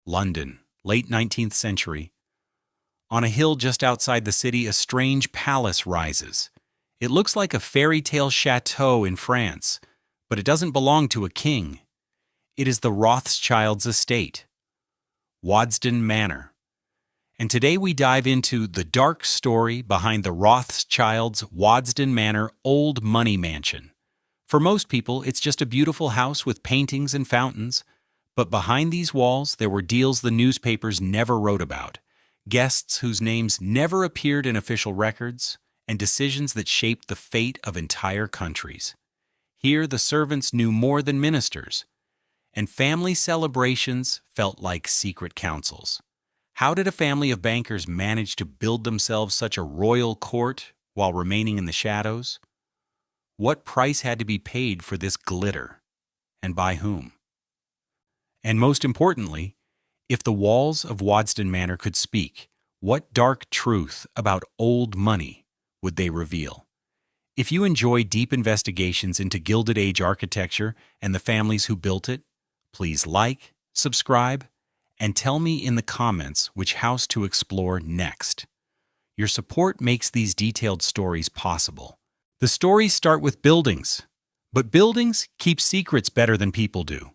London, late 19th century. On a hill just outside the city, a strange palace rises. It looks like a fairy tale château in France, but it doesn't belong to a king. It is the Rothschilds' estate, Waddesdon Manor. And today we dive into the dark story behind the Rothschilds' Waddesdon Manor old money mansion. For most people, it's just a beautiful house with paintings and fountains. But behind these walls, there were deals the newspapers never wrote about, guests whose names never appeared in official records, and decisions that shaped the fate of entire countries. Here, the servants knew more than ministers, and family celebrations felt like secret councils. How did a family of bankers manage to build themselves such a royal court while remaining in the shadows? What price had to be paid for this glitter, and by whom? And most importantly, if the walls of Waddesdon Manor could speak, what dark truth about old money would they reveal? If you enjoy deep investigations into Gilded Age architecture and the families who built it, please like, subscribe, and tell me in the comments which house to explore next. Your support makes these detailed stories possible. The stories start with buildings, but buildings keep secrets better than people do.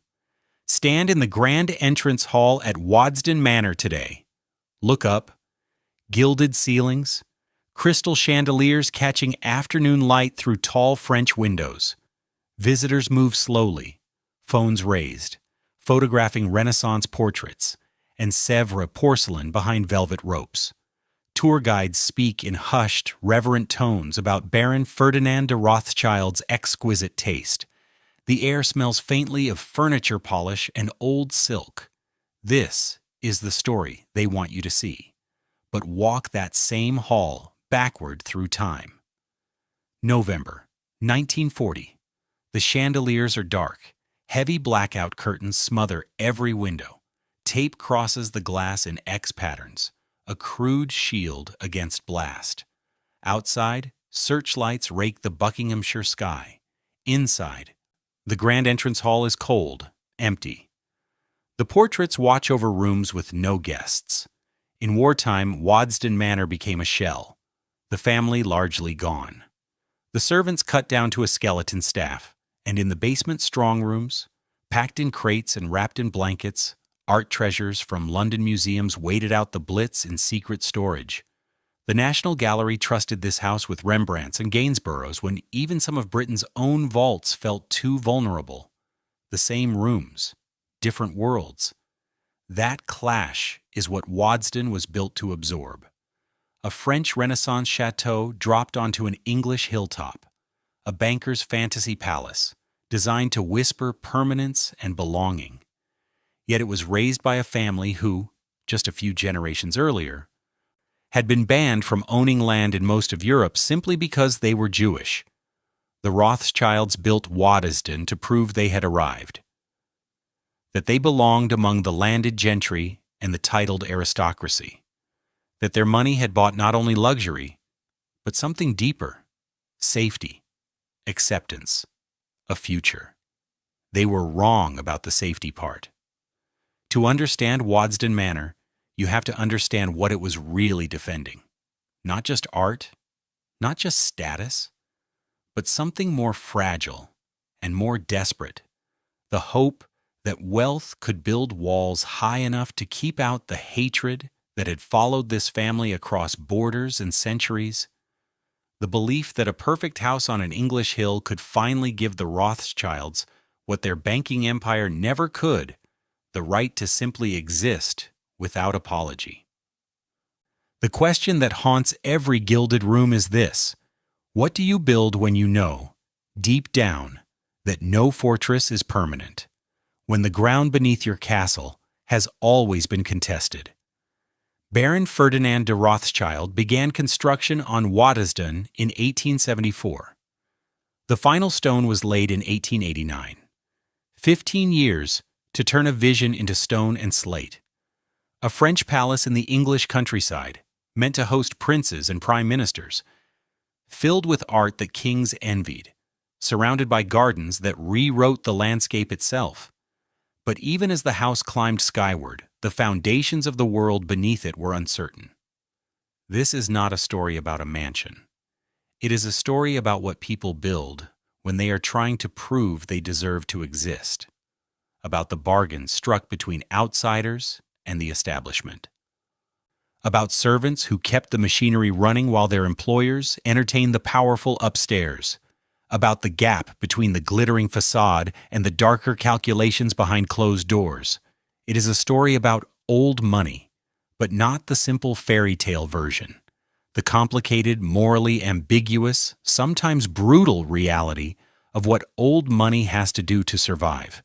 Stand in the grand entrance hall at Waddesdon Manor today. Look up. Gilded ceilings, crystal chandeliers catching afternoon light through tall French windows. Visitors move slowly, phones raised, photographing Renaissance portraits, and Sèvres porcelain behind velvet ropes. Tour guides speak in hushed, reverent tones about Baron Ferdinand de Rothschild's exquisite taste. The air smells faintly of furniture polish and old silk. This is the story they want you to see. But walk that same hall backward through time. November, 1940. The chandeliers are dark. Heavy blackout curtains smother every window. Tape crosses the glass in X patterns, a crude shield against blast. Outside, searchlights rake the Buckinghamshire sky. Inside, the grand entrance hall is cold, empty. The portraits watch over rooms with no guests. In wartime, Waddesdon Manor became a shell, the family largely gone. The servants cut down to a skeleton staff, and in the basement strong rooms, packed in crates and wrapped in blankets, art treasures from London museums waited out the Blitz in secret storage. The National Gallery trusted this house with Rembrandts and Gainsboroughs when even some of Britain's own vaults felt too vulnerable. The same rooms, different worlds. That clash is what Waddesdon was built to absorb. A French Renaissance château dropped onto an English hilltop, a banker's fantasy palace, designed to whisper permanence and belonging. Yet it was raised by a family who, just a few generations earlier, had been banned from owning land in most of Europe simply because they were Jewish. The Rothschilds built Waddesdon to prove they had arrived, that they belonged among the landed gentry and the titled aristocracy, that their money had bought not only luxury, but something deeper, safety, acceptance, a future. They were wrong about the safety part. To understand Waddesdon Manor, you have to understand what it was really defending. Not just art, not just status, but something more fragile and more desperate. The hope that wealth could build walls high enough to keep out the hatred that had followed this family across borders and centuries. The belief that a perfect house on an English hill could finally give the Rothschilds what their banking empire never could, the right to simply exist without apology. The question that haunts every gilded room is this: what do you build when you know, deep down, that no fortress is permanent, when the ground beneath your castle has always been contested? Baron Ferdinand de Rothschild began construction on Waddesdon in 1874. The final stone was laid in 1889. 15 years to turn a vision into stone and slate. A French palace in the English countryside, meant to host princes and prime ministers, filled with art that kings envied, surrounded by gardens that rewrote the landscape itself. But even as the house climbed skyward, the foundations of the world beneath it were uncertain. This is not a story about a mansion. It is a story about what people build when they are trying to prove they deserve to exist, about the bargains struck between outsiders and the establishment, about servants who kept the machinery running while their employers entertained the powerful upstairs, about the gap between the glittering facade and the darker calculations behind closed doors. It is a story about old money, but not the simple fairy tale version. The complicated, morally ambiguous, sometimes brutal reality of what old money has to do to survive.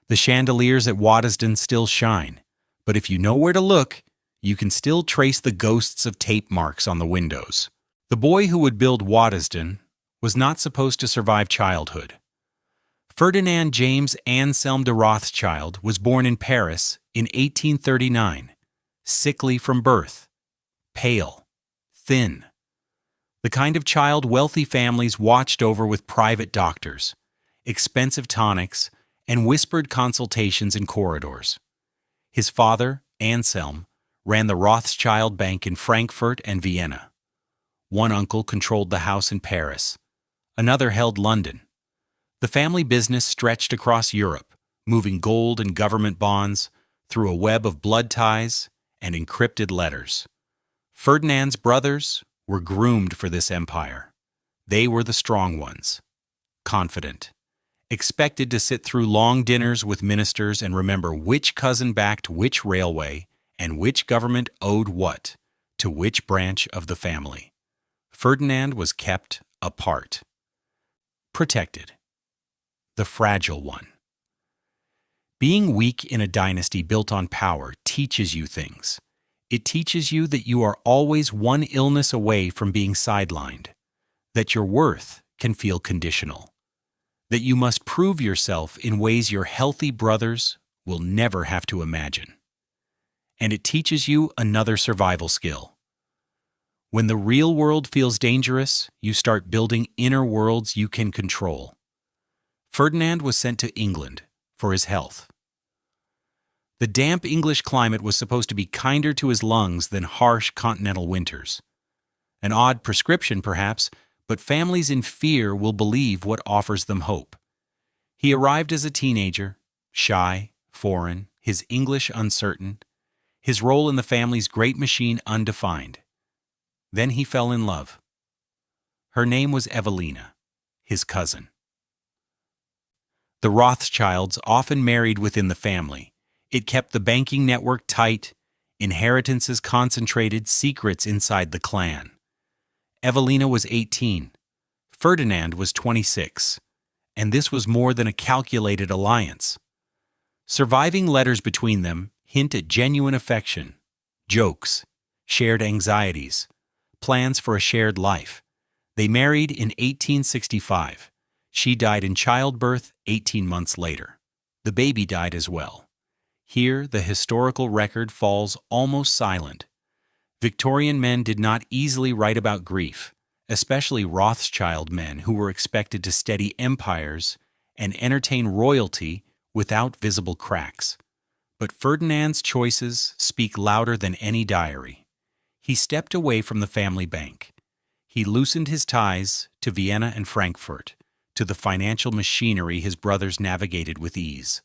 The chandeliers at Waddesdon still shine, but if you know where to look, you can still trace the ghosts of tape marks on the windows. The boy who would build Waddesdon was not supposed to survive childhood. Ferdinand James Anselm de Rothschild was born in Paris in 1839, sickly from birth, pale, thin. The kind of child wealthy families watched over with private doctors, expensive tonics, and whispered consultations in corridors. His father, Anselm, ran the Rothschild Bank in Frankfurt and Vienna. One uncle controlled the house in Paris. Another held London. The family business stretched across Europe, moving gold and government bonds through a web of blood ties and encrypted letters. Ferdinand's brothers were groomed for this empire. They were the strong ones, confident, expected to sit through long dinners with ministers and remember which cousin backed which railway and which government owed what to which branch of the family. Ferdinand was kept apart, protected, the fragile one. Being weak in a dynasty built on power teaches you things. It teaches you that you are always one illness away from being sidelined, that your worth can feel conditional, that you must prove yourself in ways your healthy brothers will never have to imagine. And it teaches you another survival skill. When the real world feels dangerous, you start building inner worlds you can control. Ferdinand was sent to England for his health. The damp English climate was supposed to be kinder to his lungs than harsh continental winters. An odd prescription, perhaps, but families in fear will believe what offers them hope. He arrived as a teenager, shy, foreign, his English uncertain, his role in the family's great machine undefined. Then he fell in love. Her name was Evelina, his cousin. The Rothschilds often married within the family. It kept the banking network tight, inheritances concentrated, secrets inside the clan. Evelina was 18. Ferdinand was 26. And this was more than a calculated alliance. Surviving letters between them hint at genuine affection, jokes, shared anxieties, plans for a shared life. They married in 1865. She died in childbirth 18 months later. The baby died as well. Here, the historical record falls almost silent. Victorian men did not easily write about grief, especially Rothschild men who were expected to steady empires and entertain royalty without visible cracks. But Ferdinand's choices speak louder than any diary. He stepped away from the family bank. He loosened his ties to Vienna and Frankfurt, to the financial machinery his brothers navigated with ease.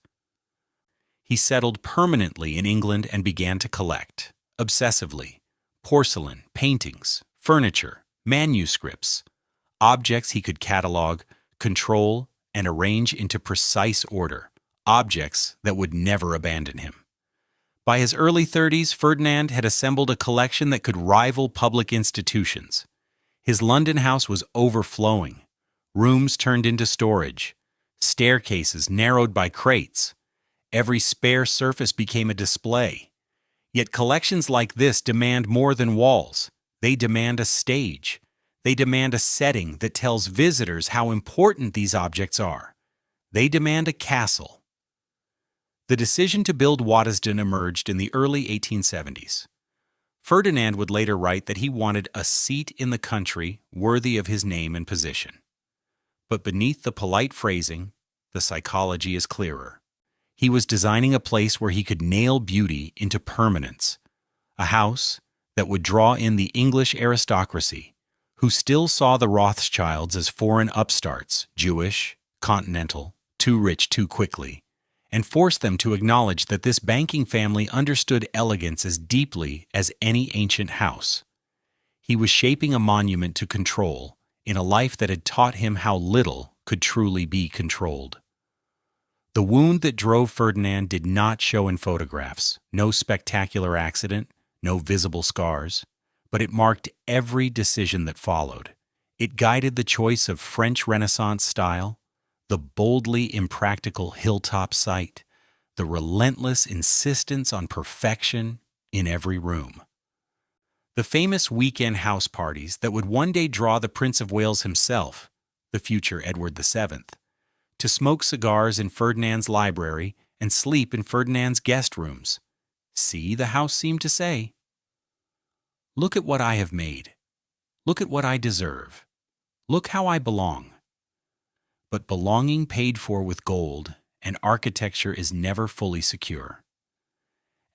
He settled permanently in England and began to collect, obsessively, porcelain, paintings, furniture, manuscripts, objects he could catalog, control, and arrange into precise order, objects that would never abandon him. By his early 30s, Ferdinand had assembled a collection that could rival public institutions. His London house was overflowing, rooms turned into storage, staircases narrowed by crates. Every spare surface became a display. Yet collections like this demand more than walls. They demand a stage. They demand a setting that tells visitors how important these objects are. They demand a castle. The decision to build Waddesdon emerged in the early 1870s. Ferdinand would later write that he wanted a seat in the country worthy of his name and position. But beneath the polite phrasing, the psychology is clearer. He was designing a place where he could nail beauty into permanence, a house that would draw in the English aristocracy, who still saw the Rothschilds as foreign upstarts, Jewish, continental, too rich too quickly, and force them to acknowledge that this banking family understood elegance as deeply as any ancient house. He was shaping a monument to control in a life that had taught him how little could truly be controlled. The wound that drove Ferdinand did not show in photographs, no spectacular accident, no visible scars, but it marked every decision that followed. It guided the choice of French Renaissance style, the boldly impractical hilltop site, the relentless insistence on perfection in every room. The famous weekend house parties that would one day draw the Prince of Wales himself, the future Edward VII, to smoke cigars in Ferdinand's library and sleep in Ferdinand's guest rooms. See, the house seemed to say, "Look at what I have made. Look at what I deserve. Look how I belong." But belonging paid for with gold and architecture is never fully secure.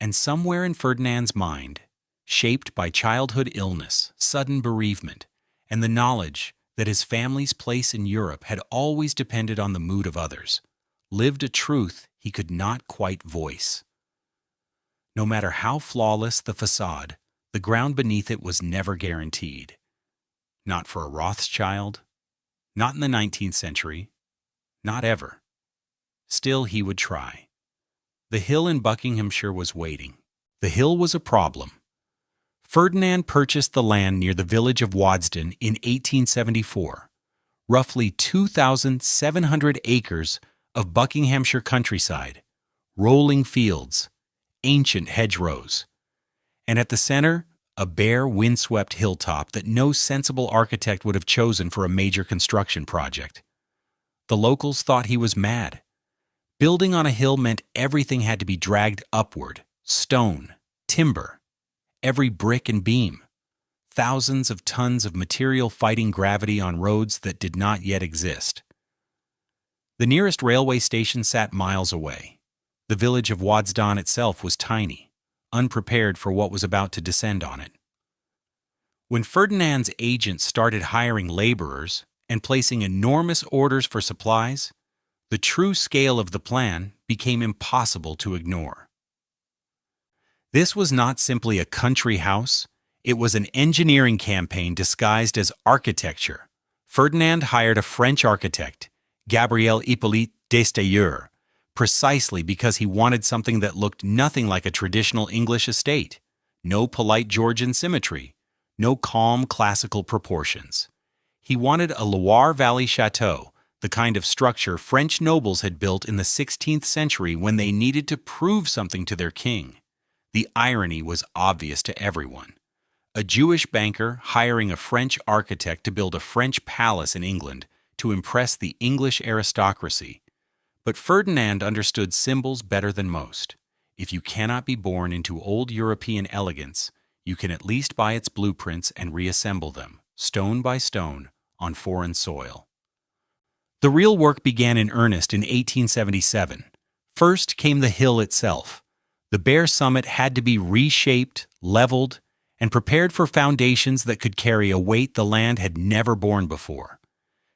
And somewhere in Ferdinand's mind, shaped by childhood illness, sudden bereavement, and the knowledge that his family's place in Europe had always depended on the mood of others, lived a truth he could not quite voice. No matter how flawless the facade, the ground beneath it was never guaranteed. Not for a Rothschild, not in the 19th century, not ever. Still, he would try. The hill in Buckinghamshire was waiting. The hill was a problem. Ferdinand purchased the land near the village of Waddesdon in 1874, roughly 2,700 acres of Buckinghamshire countryside, rolling fields, ancient hedgerows, and at the center, a bare, windswept hilltop that no sensible architect would have chosen for a major construction project. The locals thought he was mad. Building on a hill meant everything had to be dragged upward, stone, timber, every brick and beam, thousands of tons of material fighting gravity on roads that did not yet exist. The nearest railway station sat miles away. The village of Waddesdon itself was tiny, unprepared for what was about to descend on it. When Ferdinand's agents started hiring laborers and placing enormous orders for supplies, the true scale of the plan became impossible to ignore. This was not simply a country house, it was an engineering campaign disguised as architecture. Ferdinand hired a French architect, Gabriel Hippolyte Destailleur, precisely because he wanted something that looked nothing like a traditional English estate. No polite Georgian symmetry, no calm classical proportions. He wanted a Loire Valley château, the kind of structure French nobles had built in the 16th century when they needed to prove something to their king. The irony was obvious to everyone. A Jewish banker hiring a French architect to build a French palace in England to impress the English aristocracy. But Ferdinand understood symbols better than most. If you cannot be born into old European elegance, you can at least buy its blueprints and reassemble them, stone by stone, on foreign soil. The real work began in earnest in 1877. First came the hill itself. The bare summit had to be reshaped, leveled, and prepared for foundations that could carry a weight the land had never borne before.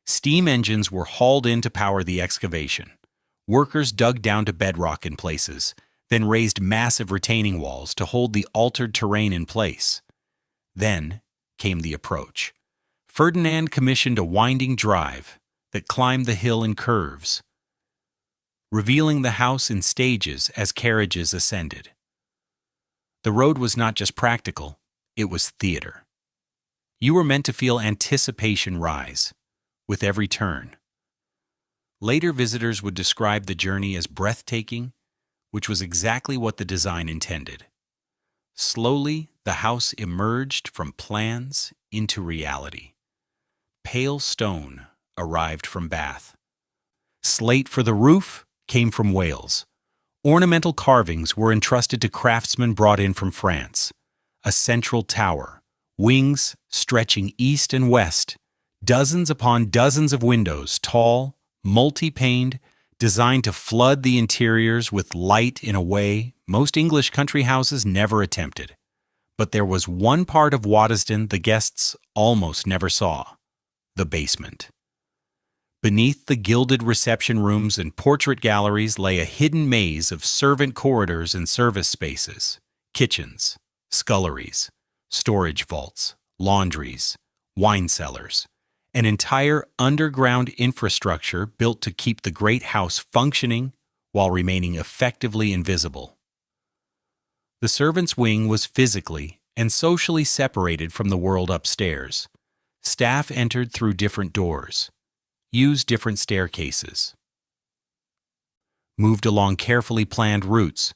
Steam engines were hauled in to power the excavation. Workers dug down to bedrock in places, then raised massive retaining walls to hold the altered terrain in place. Then came the approach. Ferdinand commissioned a winding drive that climbed the hill in curves, revealing the house in stages as carriages ascended. The road was not just practical, it was theater. You were meant to feel anticipation rise with every turn. Later visitors would describe the journey as breathtaking, which was exactly what the design intended. Slowly, the house emerged from plans into reality. Pale stone arrived from Bath. Slate for the roof came from Wales. Ornamental carvings were entrusted to craftsmen brought in from France. A central tower, wings stretching east and west, dozens upon dozens of windows, tall, multi-paned, designed to flood the interiors with light in a way most English country houses never attempted. But there was one part of Waddesdon the guests almost never saw: the basement. Beneath the gilded reception rooms and portrait galleries lay a hidden maze of servant corridors and service spaces, kitchens, sculleries, storage vaults, laundries, wine cellars, an entire underground infrastructure built to keep the great house functioning while remaining effectively invisible. The servants' wing was physically and socially separated from the world upstairs. Staff entered through different doors, used different staircases, moved along carefully planned routes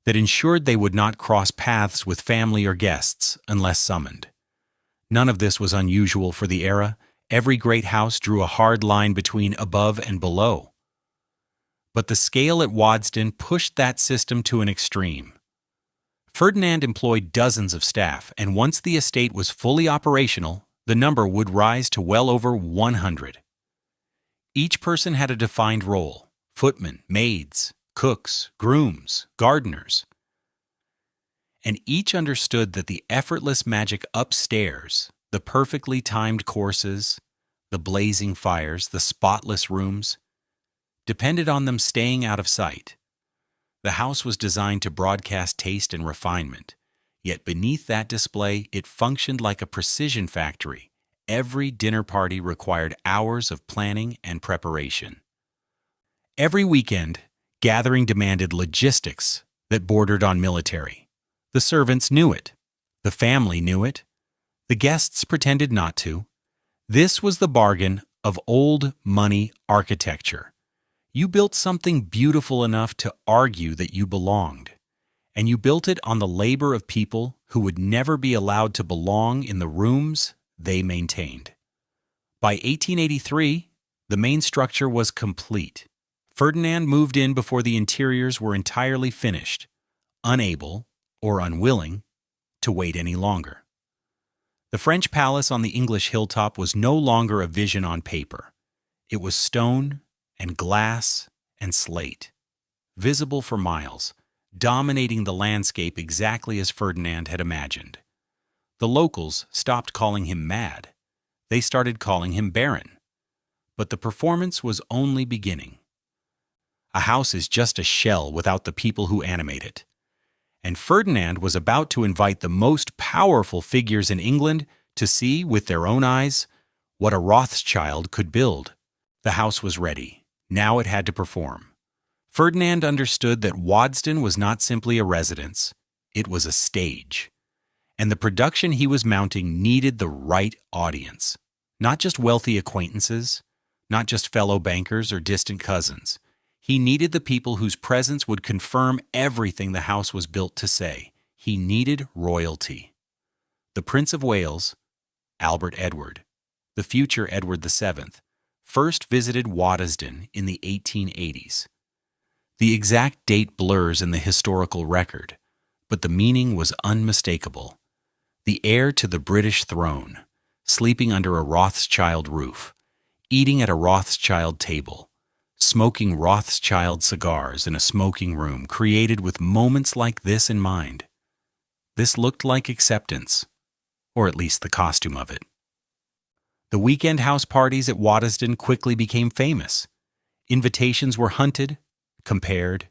that ensured they would not cross paths with family or guests unless summoned. None of this was unusual for the era. Every great house drew a hard line between above and below. But the scale at Waddesdon pushed that system to an extreme. Ferdinand employed dozens of staff, and once the estate was fully operational, the number would rise to well over 100. Each person had a defined role: footmen, maids, cooks, grooms, gardeners. And each understood that the effortless magic upstairs, the perfectly timed courses, the blazing fires, the spotless rooms, depended on them staying out of sight. The house was designed to broadcast taste and refinement, yet beneath that display it functioned like a precision factory. Every dinner party required hours of planning and preparation. Every weekend, gathering demanded logistics that bordered on military. The servants knew it. The family knew it. The guests pretended not to. This was the bargain of old money architecture. You built something beautiful enough to argue that you belonged, and you built it on the labor of people who would never be allowed to belong in the rooms they maintained. By 1883, the main structure was complete. Ferdinand moved in before the interiors were entirely finished, unable, or unwilling, to wait any longer. The French palace on the English hilltop was no longer a vision on paper. It was stone and glass and slate, visible for miles, dominating the landscape exactly as Ferdinand had imagined. The locals stopped calling him mad. They started calling him barren. But the performance was only beginning. A house is just a shell without the people who animate it. And Ferdinand was about to invite the most powerful figures in England to see with their own eyes what a Rothschild could build. The house was ready. Now it had to perform. Ferdinand understood that Waddesdon was not simply a residence. It was a stage. And the production he was mounting needed the right audience. Not just wealthy acquaintances, not just fellow bankers or distant cousins. He needed the people whose presence would confirm everything the house was built to say. He needed royalty. The Prince of Wales, Albert Edward, the future Edward VII, first visited Waddesdon in the 1880s. The exact date blurs in the historical record, but the meaning was unmistakable. The heir to the British throne, sleeping under a Rothschild roof, eating at a Rothschild table, smoking Rothschild cigars in a smoking room created with moments like this in mind. This looked like acceptance, or at least the costume of it. The weekend house parties at Waddesdon quickly became famous. Invitations were hunted, compared,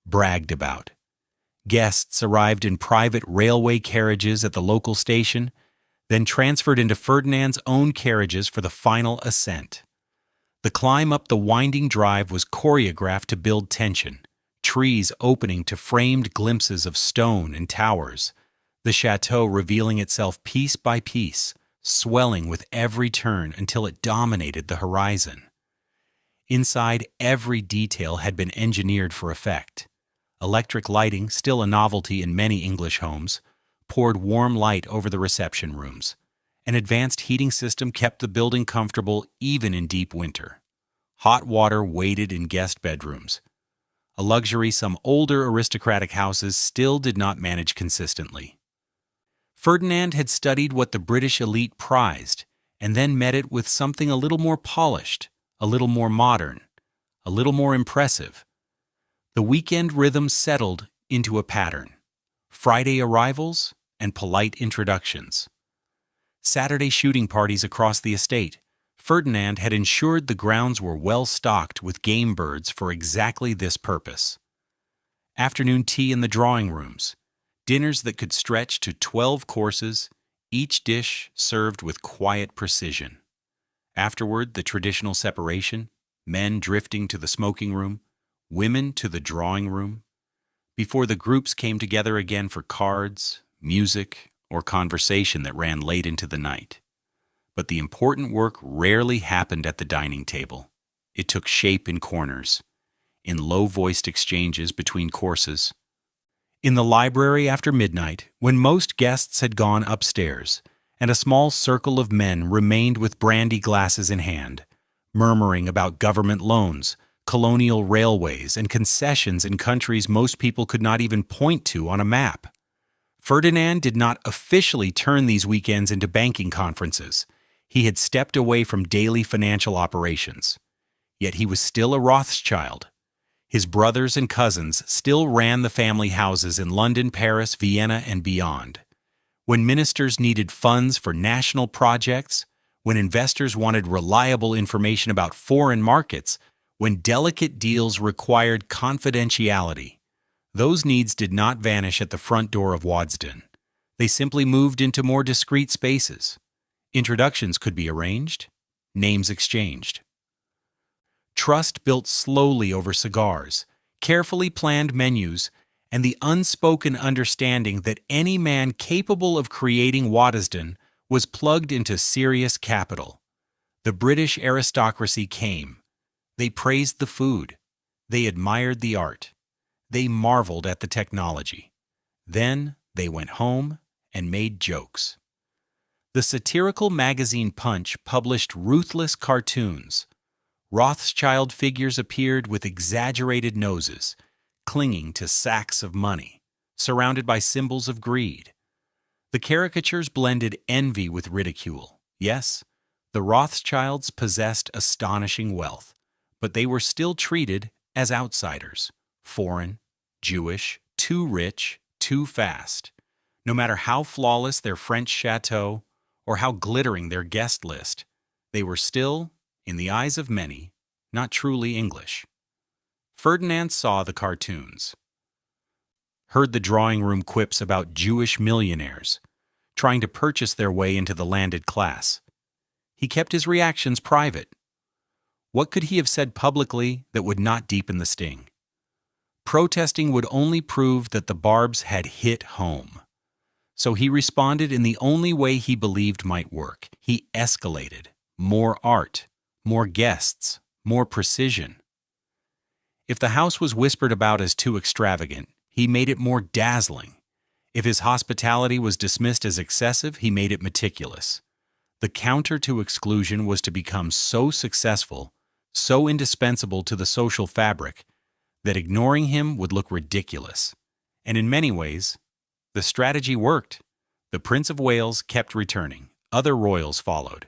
bragged about. Guests arrived in private railway carriages at the local station, then transferred into Ferdinand's own carriages for the final ascent. The climb up the winding drive was choreographed to build tension, trees opening to framed glimpses of stone and towers, the château revealing itself piece by piece, swelling with every turn until it dominated the horizon. Inside, every detail had been engineered for effect. Electric lighting, still a novelty in many English homes, poured warm light over the reception rooms. An advanced heating system kept the building comfortable even in deep winter. Hot water waited in guest bedrooms, a luxury some older aristocratic houses still did not manage consistently. Ferdinand had studied what the British elite prized, and then met it with something a little more polished, a little more modern, a little more impressive. The weekend rhythm settled into a pattern: Friday arrivals and polite introductions. Saturday shooting parties across the estate. Ferdinand had ensured the grounds were well stocked with game birds for exactly this purpose. Afternoon tea in the drawing rooms. Dinners that could stretch to 12 courses, each dish served with quiet precision. Afterward, the traditional separation, men drifting to the smoking room, women to the drawing room, before the groups came together again for cards, music, or conversation that ran late into the night. But the important work rarely happened at the dining table. It took shape in corners, in low-voiced exchanges between courses. In the library after midnight, when most guests had gone upstairs, and a small circle of men remained with brandy glasses in hand, murmuring about government loans, colonial railways, and concessions in countries most people could not even point to on a map. Ferdinand did not officially turn these weekends into banking conferences. He had stepped away from daily financial operations. Yet he was still a Rothschild. His brothers and cousins still ran the family houses in London, Paris, Vienna, and beyond. When ministers needed funds for national projects, when investors wanted reliable information about foreign markets, when delicate deals required confidentiality, those needs did not vanish at the front door of Waddesdon. They simply moved into more discreet spaces. Introductions could be arranged, names exchanged. Trust built slowly over cigars, carefully planned menus, and the unspoken understanding that any man capable of creating Waddesdon was plugged into serious capital. The British aristocracy came. They praised the food. They admired the art. They marveled at the technology. Then they went home and made jokes. The satirical magazine Punch published ruthless cartoons. Rothschild figures appeared with exaggerated noses, clinging to sacks of money, surrounded by symbols of greed. The caricatures blended envy with ridicule. Yes, the Rothschilds possessed astonishing wealth, but they were still treated as outsiders, foreign, Jewish, too rich, too fast. No matter how flawless their French château or how glittering their guest list, they were still, in the eyes of many, not truly English. Ferdinand saw the cartoons, heard the drawing room quips about Jewish millionaires trying to purchase their way into the landed class. He kept his reactions private. What could he have said publicly that would not deepen the sting? Protesting would only prove that the barbs had hit home. So he responded in the only way he believed might work. He escalated. More art, more guests, more precision. If the house was whispered about as too extravagant, he made it more dazzling. If his hospitality was dismissed as excessive, he made it meticulous. The counter to exclusion was to become so successful, so indispensable to the social fabric, that ignoring him would look ridiculous. And in many ways, the strategy worked. The Prince of Wales kept returning. Other royals followed.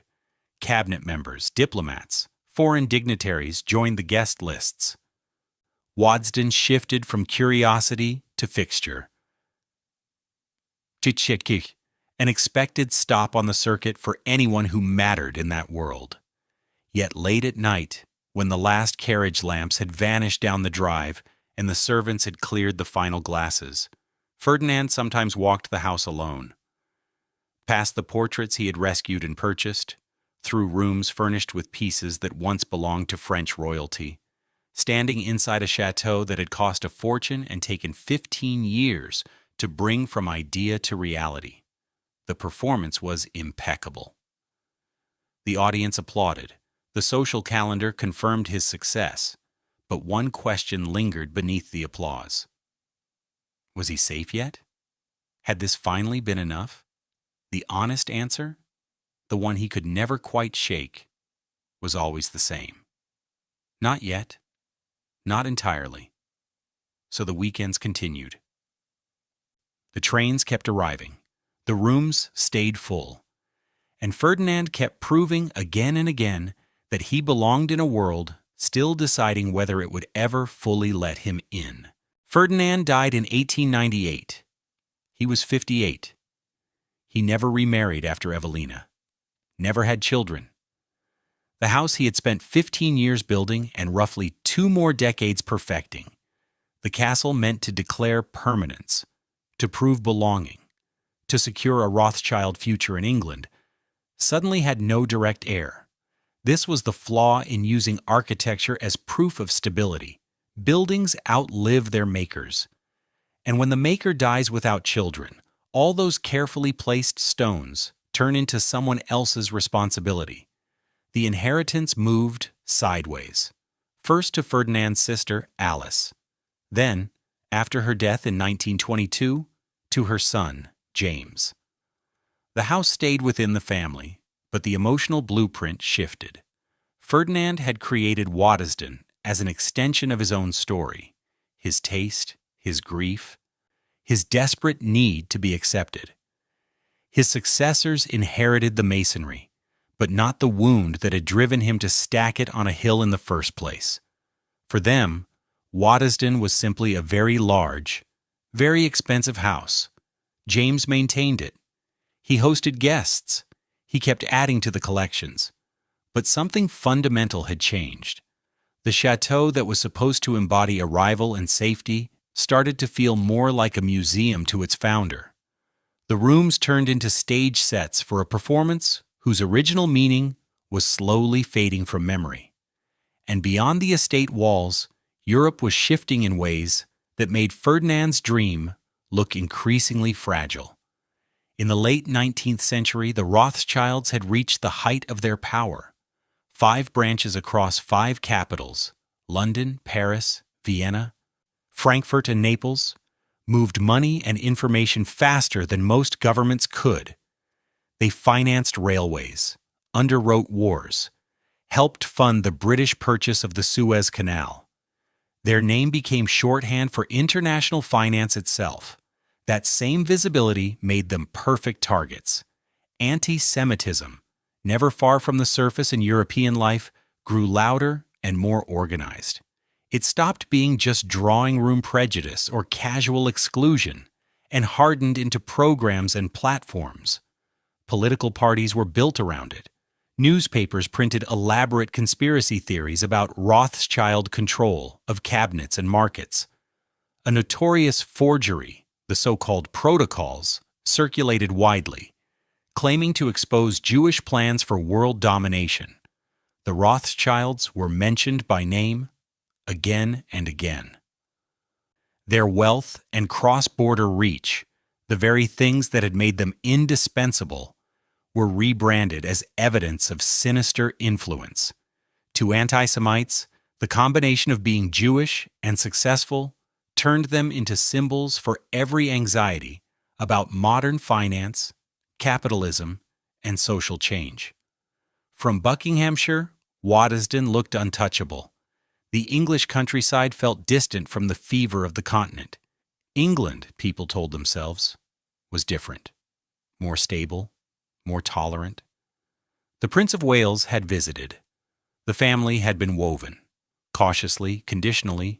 Cabinet members, diplomats, foreign dignitaries joined the guest lists. Waddesdon shifted from curiosity to fixture. An expected stop on the circuit for anyone who mattered in that world. Yet late at night, when the last carriage lamps had vanished down the drive and the servants had cleared the final glasses, Ferdinand sometimes walked the house alone. Past the portraits he had rescued and purchased, through rooms furnished with pieces that once belonged to French royalty, standing inside a chateau that had cost a fortune and taken 15 years to bring from idea to reality. The performance was impeccable. The audience applauded. The social calendar confirmed his success, but one question lingered beneath the applause. Was he safe yet? Had this finally been enough? The honest answer, the one he could never quite shake, was always the same. Not yet. Not entirely. So the weekends continued. The trains kept arriving. The rooms stayed full. And Ferdinand kept proving again and again that he belonged in a world still deciding whether it would ever fully let him in. Ferdinand died in 1898. He was 58. He never remarried after Evelina, never had children. The house he had spent 15 years building and roughly 2 more decades perfecting. The castle meant to declare permanence, to prove belonging, to secure a Rothschild future in England, suddenly had no direct heir. This was the flaw in using architecture as proof of stability. Buildings outlive their makers. And when the maker dies without children, all those carefully placed stones turn into someone else's responsibility. The inheritance moved sideways, first to Ferdinand's sister, Alice, then, after her death in 1922, to her son, James. The house stayed within the family, but the emotional blueprint shifted. Ferdinand had created Waddesdon as an extension of his own story, his taste, his grief, his desperate need to be accepted. His successors inherited the masonry, but not the wound that had driven him to stack it on a hill in the first place. For them, Waddesdon was simply a very large, very expensive house. James maintained it. He hosted guests. He kept adding to the collections. But something fundamental had changed. The château that was supposed to embody arrival and safety started to feel more like a museum to its founder. The rooms turned into stage sets for a performance whose original meaning was slowly fading from memory. And beyond the estate walls, Europe was shifting in ways that made Ferdinand's dream look increasingly fragile. In the late 19th century, the Rothschilds had reached the height of their power. 5 branches across 5 capitals, London, Paris, Vienna, Frankfurt, and Naples, moved money and information faster than most governments could. They financed railways, underwrote wars, helped fund the British purchase of the Suez Canal. Their name became shorthand for international finance itself. That same visibility made them perfect targets. Anti-Semitism, never far from the surface in European life, grew louder and more organized. It stopped being just drawing room prejudice or casual exclusion and hardened into programs and platforms. Political parties were built around it. Newspapers printed elaborate conspiracy theories about Rothschild control of cabinets and markets. A notorious forgery, the so-called protocols, circulated widely, claiming to expose Jewish plans for world domination. The Rothschilds were mentioned by name again and again. Their wealth and cross-border reach, the very things that had made them indispensable, were rebranded as evidence of sinister influence. To anti-Semites, the combination of being Jewish and successful turned them into symbols for every anxiety about modern finance, capitalism, and social change. From Buckinghamshire, Waddesdon looked untouchable. The English countryside felt distant from the fever of the continent. England, people told themselves, was different, more stable, more tolerant. The Prince of Wales had visited. The family had been woven, cautiously, conditionally,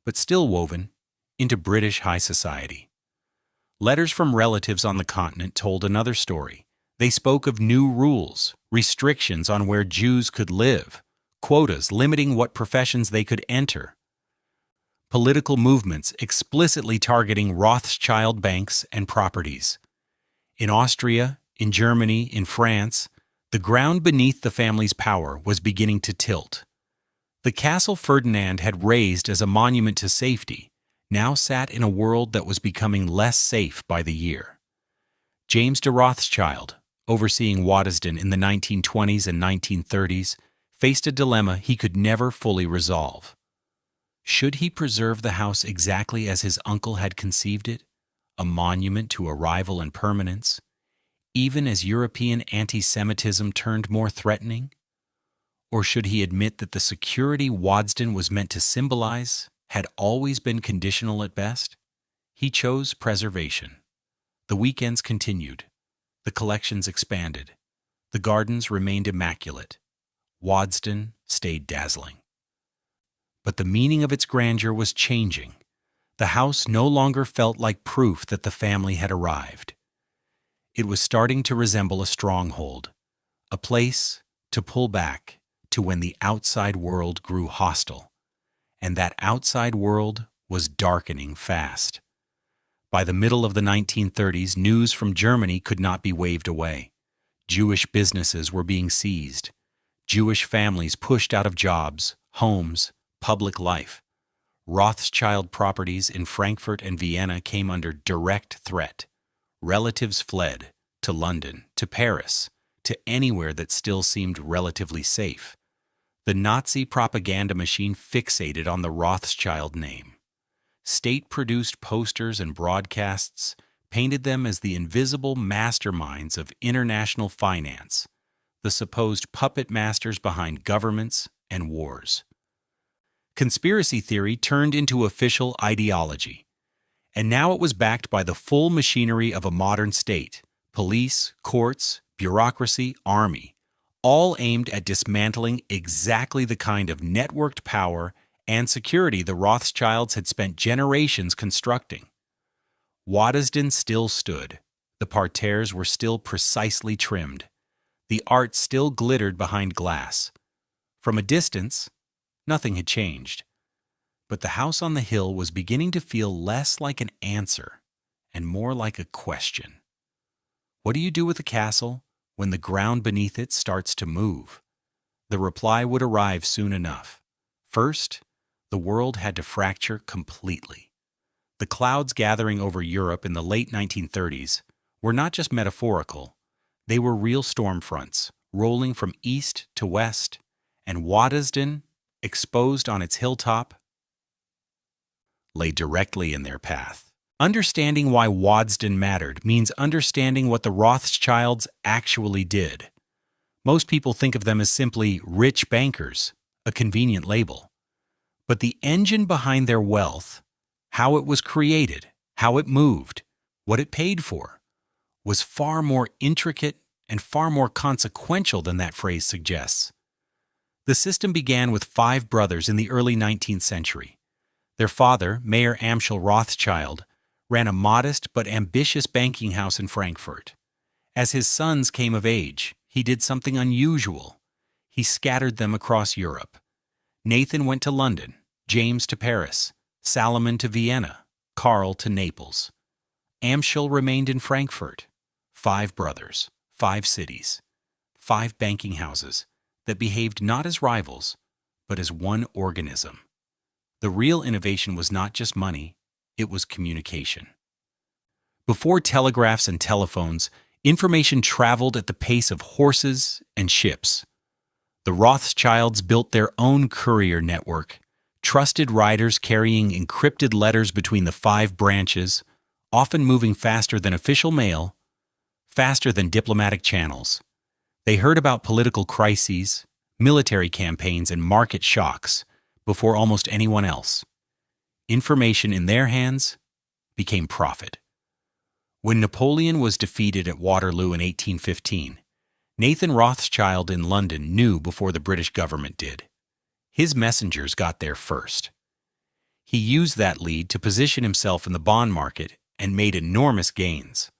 but still woven, into British high society. Letters from relatives on the continent told another story. They spoke of new rules, restrictions on where Jews could live, quotas limiting what professions they could enter, political movements explicitly targeting Rothschild banks and properties. In Austria, in Germany, in France, the ground beneath the family's power was beginning to tilt. The castle Ferdinand had raised as a monument to safety now sat in a world that was becoming less safe by the year. James de Rothschild, overseeing Waddesdon in the 1920s and 1930s, faced a dilemma he could never fully resolve. Should he preserve the house exactly as his uncle had conceived it, a monument to arrival and permanence, even as European anti-Semitism turned more threatening? Or should he admit that the security Waddesdon was meant to symbolize had always been conditional at best? He chose preservation. The weekends continued. The collections expanded. The gardens remained immaculate. Waddesdon stayed dazzling. But the meaning of its grandeur was changing. The house no longer felt like proof that the family had arrived. It was starting to resemble a stronghold, a place to pull back to when the outside world grew hostile. And that outside world was darkening fast. By the middle of the 1930s, news from Germany could not be waved away. Jewish businesses were being seized. Jewish families pushed out of jobs, homes, public life. Rothschild properties in Frankfurt and Vienna came under direct threat. Relatives fled to London, to Paris, to anywhere that still seemed relatively safe. The Nazi propaganda machine fixated on the Rothschild name. State-produced posters and broadcasts painted them as the invisible masterminds of international finance, the supposed puppet masters behind governments and wars. Conspiracy theory turned into official ideology, and now it was backed by the full machinery of a modern state: police, courts, bureaucracy, army, all aimed at dismantling exactly the kind of networked power and security the Rothschilds had spent generations constructing. Waddesdon still stood. The parterres were still precisely trimmed. The art still glittered behind glass. From a distance, nothing had changed. But the house on the hill was beginning to feel less like an answer and more like a question. What do you do with a castle when the ground beneath it starts to move? The reply would arrive soon enough. First, the world had to fracture completely. The clouds gathering over Europe in the late 1930s were not just metaphorical. They were real storm fronts, rolling from east to west, and Waddesdon, exposed on its hilltop, lay directly in their path. Understanding why Waddesdon mattered means understanding what the Rothschilds actually did. Most people think of them as simply rich bankers, a convenient label. But the engine behind their wealth, how it was created, how it moved, what it paid for, was far more intricate and far more consequential than that phrase suggests. The system began with 5 brothers in the early 19th century. Their father, Mayor Amschel Rothschild, ran a modest but ambitious banking house in Frankfurt. As his sons came of age, he did something unusual. He scattered them across Europe. Nathan went to London, James to Paris, Salomon to Vienna, Karl to Naples. Amschel remained in Frankfurt. 5 brothers, 5 cities, 5 banking houses that behaved not as rivals, but as one organism. The real innovation was not just money, it was communication. Before telegraphs and telephones, information traveled at the pace of horses and ships. The Rothschilds built their own courier network, trusted riders carrying encrypted letters between the 5 branches, often moving faster than official mail, faster than diplomatic channels. They heard about political crises, military campaigns, and market shocks before almost anyone else. Information in their hands became profit. When Napoleon was defeated at Waterloo in 1815, Nathan Rothschild in London knew before the British government did. His messengers got there first. He used that lead to position himself in the bond market and made enormous gains.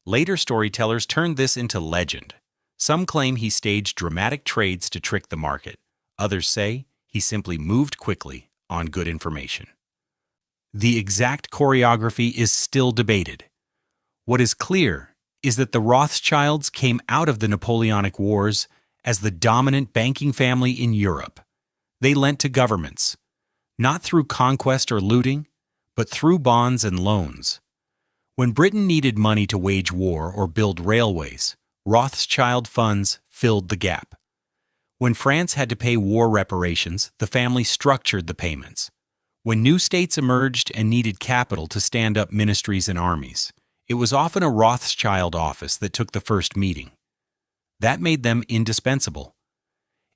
Later storytellers turned this into legend. Some claim he staged dramatic trades to trick the market. Others say he simply moved quickly on good information. The exact choreography is still debated. What is clear is that the Rothschilds came out of the Napoleonic Wars as the dominant banking family in Europe. They lent to governments, not through conquest or looting, but through bonds and loans. When Britain needed money to wage war or build railways, Rothschild funds filled the gap. When France had to pay war reparations, the family structured the payments. When new states emerged and needed capital to stand up ministries and armies, it was often a Rothschild office that took the first meeting. That made them indispensable.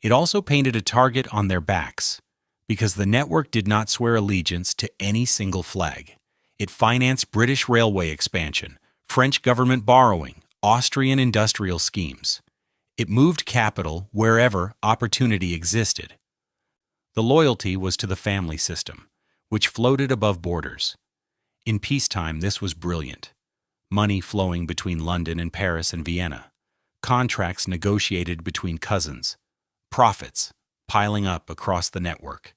It also painted a target on their backs, because the network did not swear allegiance to any single flag. It financed British railway expansion, French government borrowing, Austrian industrial schemes. It moved capital wherever opportunity existed. The loyalty was to the family system, which floated above borders. In peacetime, this was brilliant. Money flowing between London and Paris and Vienna. Contracts negotiated between cousins. Profits piling up across the network.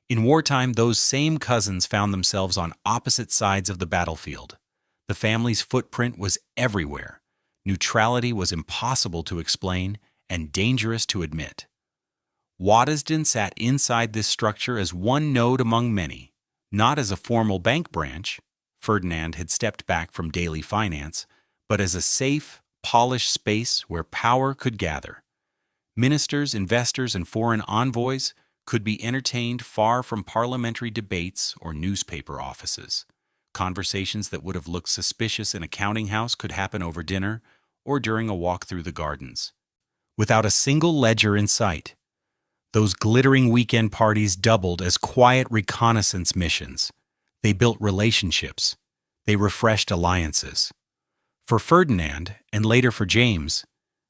In wartime, those same cousins found themselves on opposite sides of the battlefield. The family's footprint was everywhere. Neutrality was impossible to explain and dangerous to admit. Waddesdon sat inside this structure as one node among many, not as a formal bank branch. Ferdinand had stepped back from daily finance, but as a safe, polished space where power could gather. Ministers, investors, and foreign envoys could be entertained far from parliamentary debates or newspaper offices. Conversations that would have looked suspicious in a counting house could happen over dinner or during a walk through the gardens. Without a single ledger in sight, those glittering weekend parties doubled as quiet reconnaissance missions. They built relationships. They refreshed alliances. For Ferdinand, and later for James,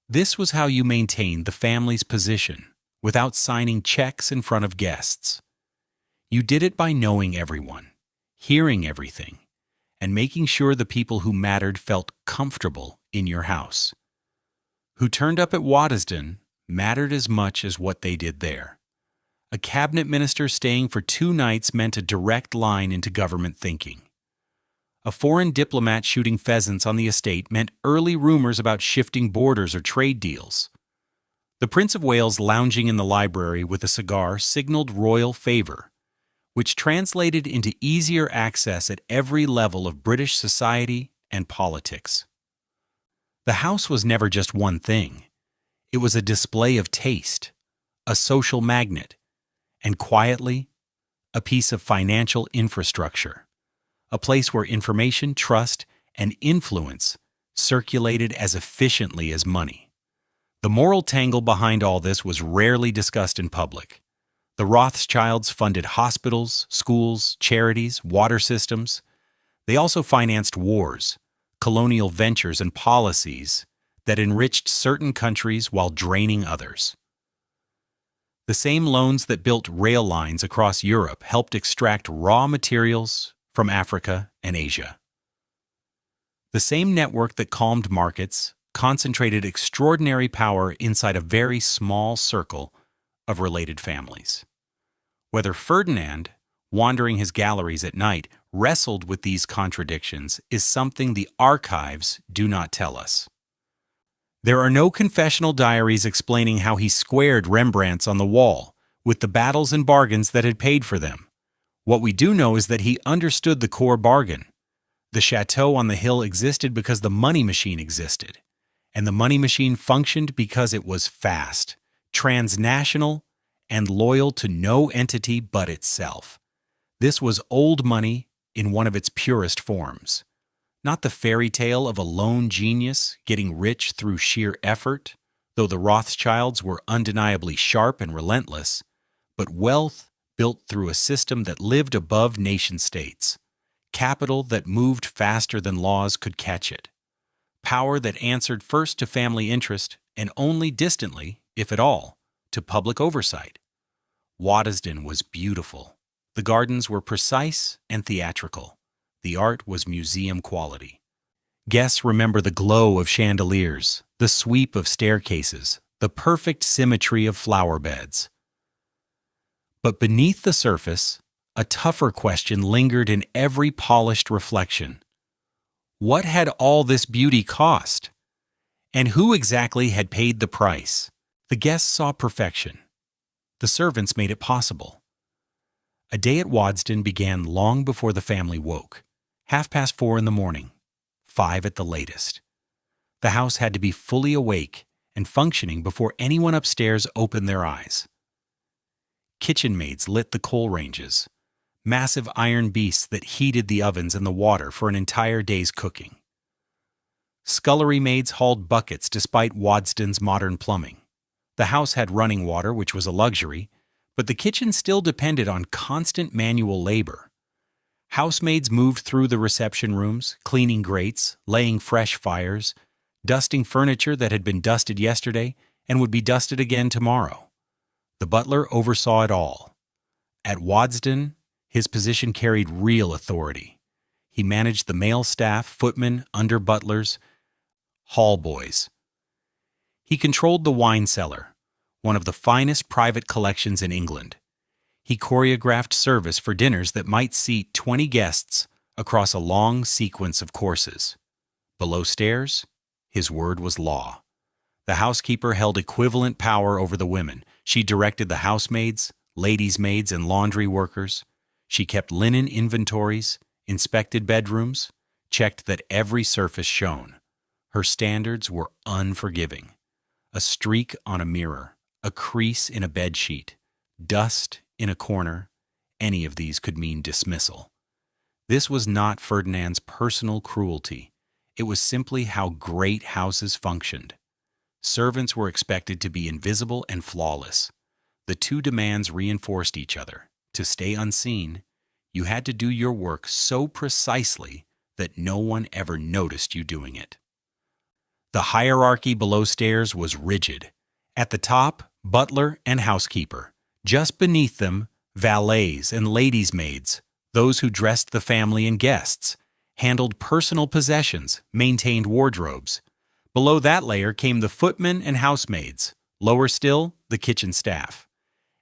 this was how you maintained the family's position without signing checks in front of guests. You did it by knowing everyone, hearing everything, and making sure the people who mattered felt comfortable in your house. Who turned up at Waddesdon mattered as much as what they did there. A cabinet minister staying for 2 nights meant a direct line into government thinking. A foreign diplomat shooting pheasants on the estate meant early rumors about shifting borders or trade deals. The Prince of Wales lounging in the library with a cigar signaled royal favor, which translated into easier access at every level of British society and politics. The house was never just one thing. It was a display of taste, a social magnet, and quietly, a piece of financial infrastructure. A place where information, trust, and influence circulated as efficiently as money. The moral tangle behind all this was rarely discussed in public. The Rothschilds funded hospitals, schools, charities, water systems. They also financed wars, colonial ventures, and policies that enriched certain countries while draining others. The same loans that built rail lines across Europe helped extract raw materials from Africa and Asia. The same network that calmed markets concentrated extraordinary power inside a very small circle of related families. Whether Ferdinand, wandering his galleries at night, wrestled with these contradictions is something the archives do not tell us. There are no confessional diaries explaining how he squared Rembrandts on the wall with the battles and bargains that had paid for them. What we do know is that he understood the core bargain. The chateau on the hill existed because the money machine existed, and the money machine functioned because it was fast, transnational, and loyal to no entity but itself. This was old money in one of its purest forms. Not the fairy tale of a lone genius getting rich through sheer effort, though the Rothschilds were undeniably sharp and relentless, but wealth built through a system that lived above nation-states, capital that moved faster than laws could catch it, power that answered first to family interest and only distantly, if at all, to public oversight. Waddesdon was beautiful. The gardens were precise and theatrical. The art was museum quality. Guests remember the glow of chandeliers, the sweep of staircases, the perfect symmetry of flower beds. But beneath the surface, a tougher question lingered in every polished reflection. What had all this beauty cost? And who exactly had paid the price? The guests saw perfection. The servants made it possible. A day at Waddesdon began long before the family woke. 4:30 in the morning, 5 at the latest. The house had to be fully awake and functioning before anyone upstairs opened their eyes. Kitchen maids lit the coal ranges, massive iron beasts that heated the ovens and the water for an entire day's cooking. Scullery maids hauled buckets despite Waddesdon's modern plumbing. The house had running water, which was a luxury, but the kitchen still depended on constant manual labor. Housemaids moved through the reception rooms, cleaning grates, laying fresh fires, dusting furniture that had been dusted yesterday and would be dusted again tomorrow. The butler oversaw it all, At Waddesdon, his position carried real authority. He managed the male staff, footmen, under-butlers, hall boys. He controlled the wine cellar, one of the finest private collections in England. He choreographed service for dinners that might seat 20 guests across a long sequence of courses. Below stairs, his word was law. The housekeeper held equivalent power over the women. She directed the housemaids, ladies' maids, and laundry workers. She kept linen inventories, inspected bedrooms, checked that every surface shone. Her standards were unforgiving. A streak on a mirror, a crease in a bedsheet, dust in a corner, any of these could mean dismissal. This was not Ferdinand's personal cruelty. It was simply how great houses functioned. Servants were expected to be invisible and flawless. The two demands reinforced each other. To stay unseen, you had to do your work so precisely that no one ever noticed you doing it. The hierarchy below stairs was rigid. At the top, butler and housekeeper. Just beneath them, valets and ladies' maids, those who dressed the family and guests, handled personal possessions, maintained wardrobes. Below that layer came the footmen and housemaids, lower still, the kitchen staff.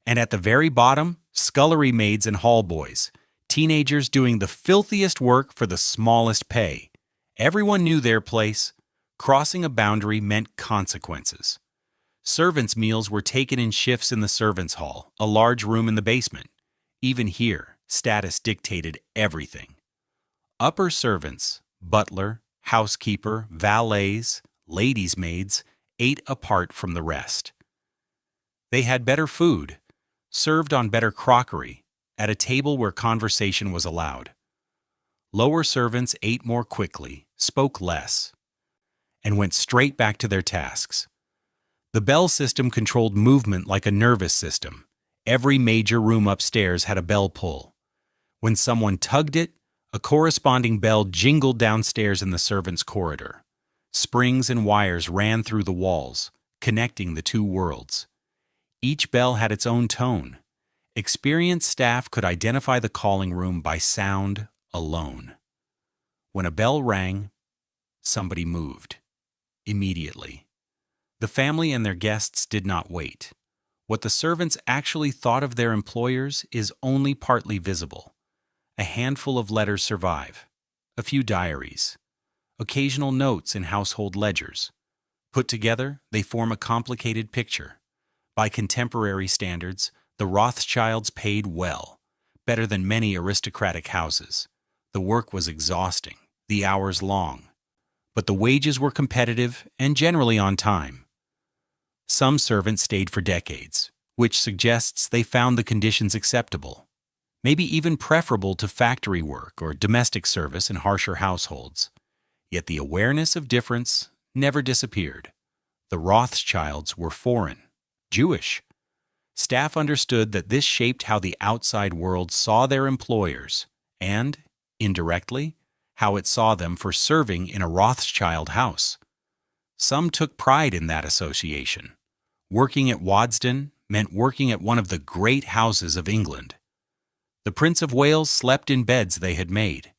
And at the very bottom, scullery maids and hall boys, teenagers doing the filthiest work for the smallest pay. Everyone knew their place. Crossing a boundary meant consequences. Servants' meals were taken in shifts in the servants' hall, a large room in the basement. Even here, status dictated everything. Upper servants, butler, housekeeper, valets, ladies' maids, ate apart from the rest. They had better food, served on better crockery, at a table where conversation was allowed. Lower servants ate more quickly, spoke less, and went straight back to their tasks. The bell system controlled movement like a nervous system. Every major room upstairs had a bell pull. When someone tugged it, a corresponding bell jingled downstairs in the servants' corridor. Springs and wires ran through the walls, connecting the two worlds. Each bell had its own tone. Experienced staff could identify the calling room by sound alone. When a bell rang, somebody moved. Immediately. The family and their guests did not wait. What the servants actually thought of their employers is only partly visible. A handful of letters survive, a few diaries, occasional notes in household ledgers. Put together, they form a complicated picture. By contemporary standards, the Rothschilds paid well, better than many aristocratic houses. The work was exhausting, the hours long, but the wages were competitive and generally on time. Some servants stayed for decades, which suggests they found the conditions acceptable, maybe even preferable to factory work or domestic service in harsher households. Yet the awareness of difference never disappeared. The Rothschilds were foreign, Jewish. Staff understood that this shaped how the outside world saw their employers and, indirectly, how it saw them for serving in a Rothschild house. Some took pride in that association. Working at Waddesdon meant working at one of the great houses of England. The Prince of Wales slept in beds they had made.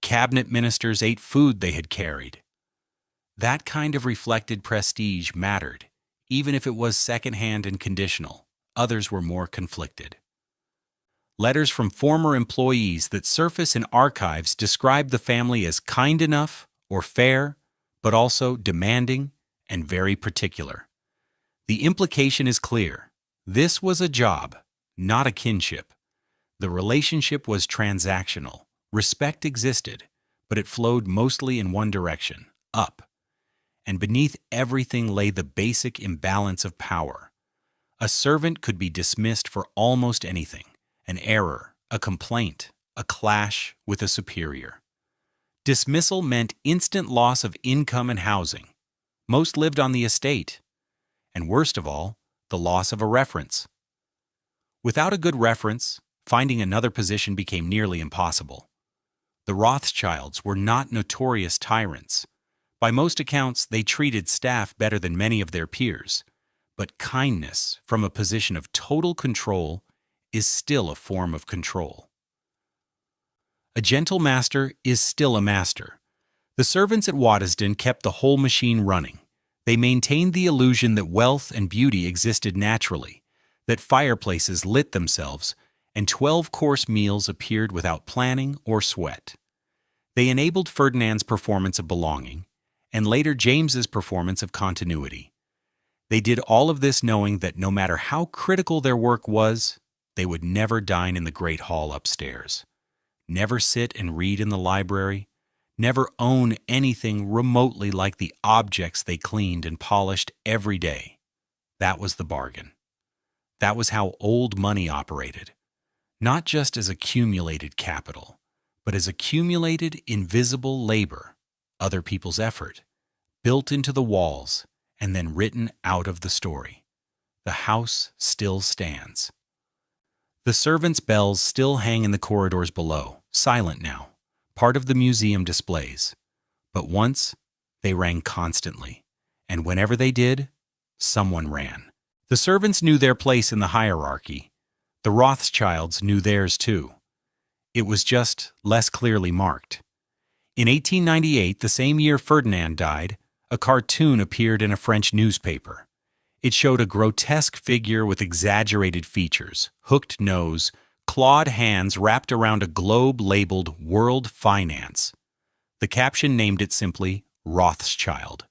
Cabinet ministers ate food they had carried. That kind of reflected prestige mattered, even if it was second-hand and conditional. Others were more conflicted. Letters from former employees that surface in archives describe the family as kind enough or fair, but also demanding and very particular. The implication is clear. This was a job, not a kinship. The relationship was transactional. Respect existed, but it flowed mostly in one direction, up. And beneath everything lay the basic imbalance of power. A servant could be dismissed for almost anything, an error, a complaint, a clash with a superior. Dismissal meant instant loss of income and housing. Most lived on the estate. And worst of all, the loss of a reference. Without a good reference, finding another position became nearly impossible. The Rothschilds were not notorious tyrants. By most accounts, they treated staff better than many of their peers. But kindness from a position of total control is still a form of control. A gentle master is still a master. The servants at Waddesdon kept the whole machine running. They maintained the illusion that wealth and beauty existed naturally, that fireplaces lit themselves, and 12-course meals appeared without planning or sweat. They enabled Ferdinand's performance of belonging, and later James's performance of continuity. They did all of this knowing that no matter how critical their work was, they would never dine in the great hall upstairs, never sit and read in the library, never own anything remotely like the objects they cleaned and polished every day. That was the bargain. That was how old money operated, not just as accumulated capital, but as accumulated invisible labor, other people's effort, built into the walls and then written out of the story. The house still stands. The servants' bells still hang in the corridors below, silent now, part of the museum displays. But once, they rang constantly, and whenever they did, someone ran. The servants knew their place in the hierarchy. The Rothschilds knew theirs too. It was just less clearly marked. In 1898, the same year Ferdinand died, a cartoon appeared in a French newspaper. It showed a grotesque figure with exaggerated features, hooked nose, clawed hands wrapped around a globe labeled World Finance. The caption named it simply Rothschild.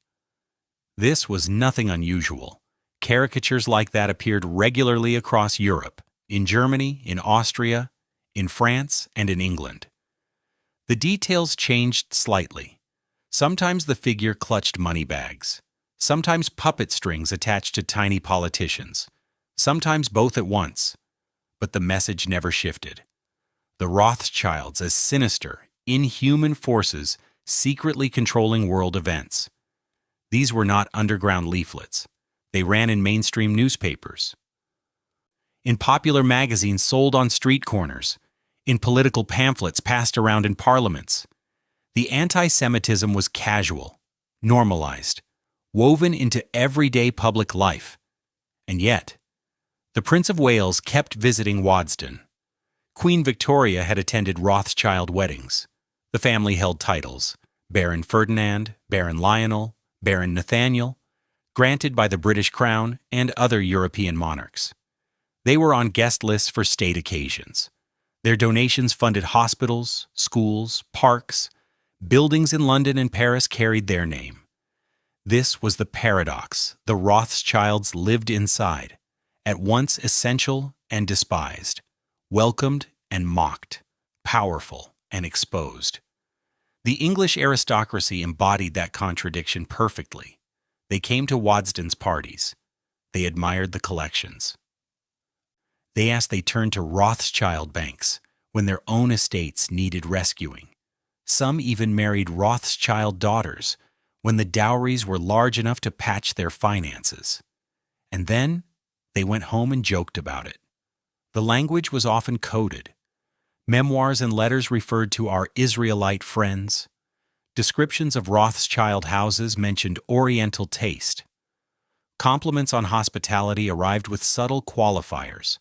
This was nothing unusual. Caricatures like that appeared regularly across Europe, in Germany, in Austria, in France, and in England. The details changed slightly. Sometimes the figure clutched money bags, sometimes puppet strings attached to tiny politicians, sometimes both at once. But the message never shifted. The Rothschilds as sinister, inhuman forces secretly controlling world events. These were not underground leaflets. They ran in mainstream newspapers, in popular magazines sold on street corners, in political pamphlets passed around in parliaments. The anti-Semitism was casual, normalized, woven into everyday public life. And yet, the Prince of Wales kept visiting Waddesdon. Queen Victoria had attended Rothschild weddings. The family held titles: Baron Ferdinand, Baron Lionel, Baron Nathaniel, granted by the British Crown and other European monarchs. They were on guest lists for state occasions. Their donations funded hospitals, schools, parks. Buildings in London and Paris carried their name. This was the paradox the Rothschilds lived inside, at once essential and despised, welcomed and mocked, powerful and exposed. The English aristocracy embodied that contradiction perfectly. They came to Waddesdon's parties. They admired the collections. They turned to Rothschild banks when their own estates needed rescuing. Some even married Rothschild daughters when the dowries were large enough to patch their finances. And then they went home and joked about it. The language was often coded. Memoirs and letters referred to our Israelite friends. Descriptions of Rothschild houses mentioned Oriental taste. Compliments on hospitality arrived with subtle qualifiers.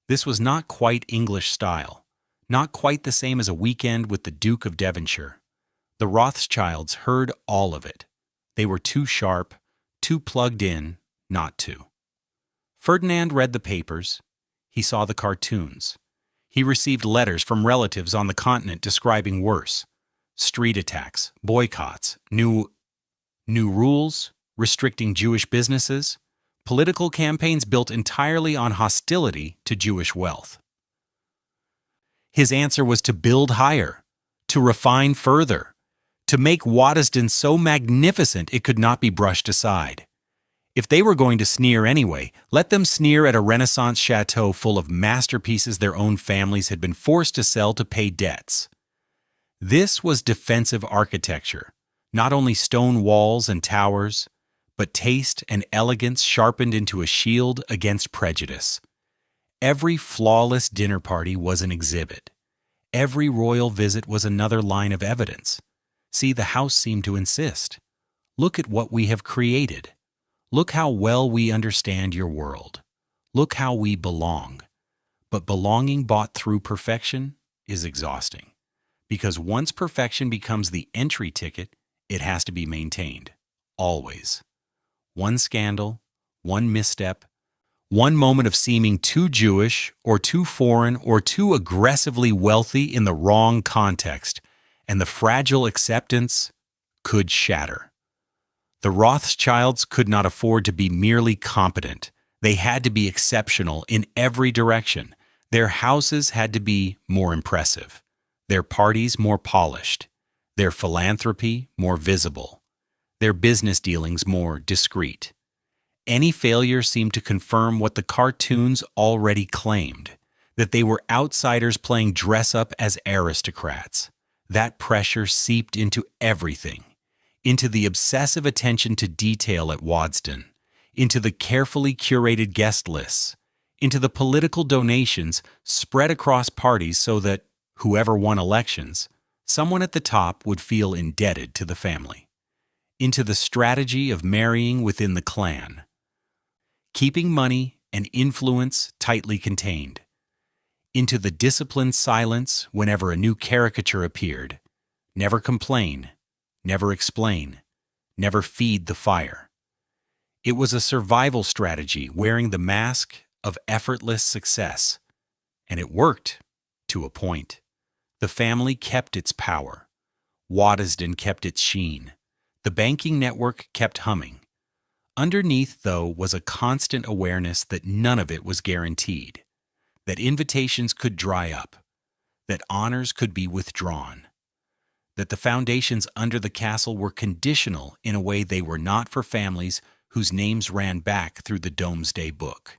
This was not quite English style. Not quite the same as a weekend with the Duke of Devonshire. The Rothschilds heard all of it. They were too sharp, too plugged in, not to. Ferdinand read the papers. He saw the cartoons. He received letters from relatives on the continent describing worse: street attacks, boycotts, new rules, restricting Jewish businesses, political campaigns built entirely on hostility to Jewish wealth. His answer was to build higher, to refine further, to make Waddesdon so magnificent it could not be brushed aside. If they were going to sneer anyway, let them sneer at a Renaissance chateau full of masterpieces their own families had been forced to sell to pay debts. This was defensive architecture, not only stone walls and towers, but taste and elegance sharpened into a shield against prejudice. Every flawless dinner party was an exhibit. Every royal visit was another line of evidence. See, the house seemed to insist. Look at what we have created. Look how well we understand your world. Look how we belong. But belonging bought through perfection is exhausting, because once perfection becomes the entry ticket, it has to be maintained, always. One scandal, one misstep, one moment of seeming too Jewish or too foreign or too aggressively wealthy in the wrong context, and the fragile acceptance could shatter. The Rothschilds could not afford to be merely competent. They had to be exceptional in every direction. Their houses had to be more impressive, their parties more polished, their philanthropy more visible, their business dealings more discreet. Any failure seemed to confirm what the cartoons already claimed, that they were outsiders playing dress-up as aristocrats. That pressure seeped into everything, into the obsessive attention to detail at Waddesdon, into the carefully curated guest lists, into the political donations spread across parties so that, whoever won elections, someone at the top would feel indebted to the family, into the strategy of marrying within the clan, keeping money and influence tightly contained, into the disciplined silence whenever a new caricature appeared. Never complain, never explain, never feed the fire. It was a survival strategy wearing the mask of effortless success, and it worked to a point. The family kept its power. Waddesdon kept its sheen. The banking network kept humming. Underneath, though, was a constant awareness that none of it was guaranteed, that invitations could dry up, that honors could be withdrawn, that the foundations under the castle were conditional in a way they were not for families whose names ran back through the Domesday Book.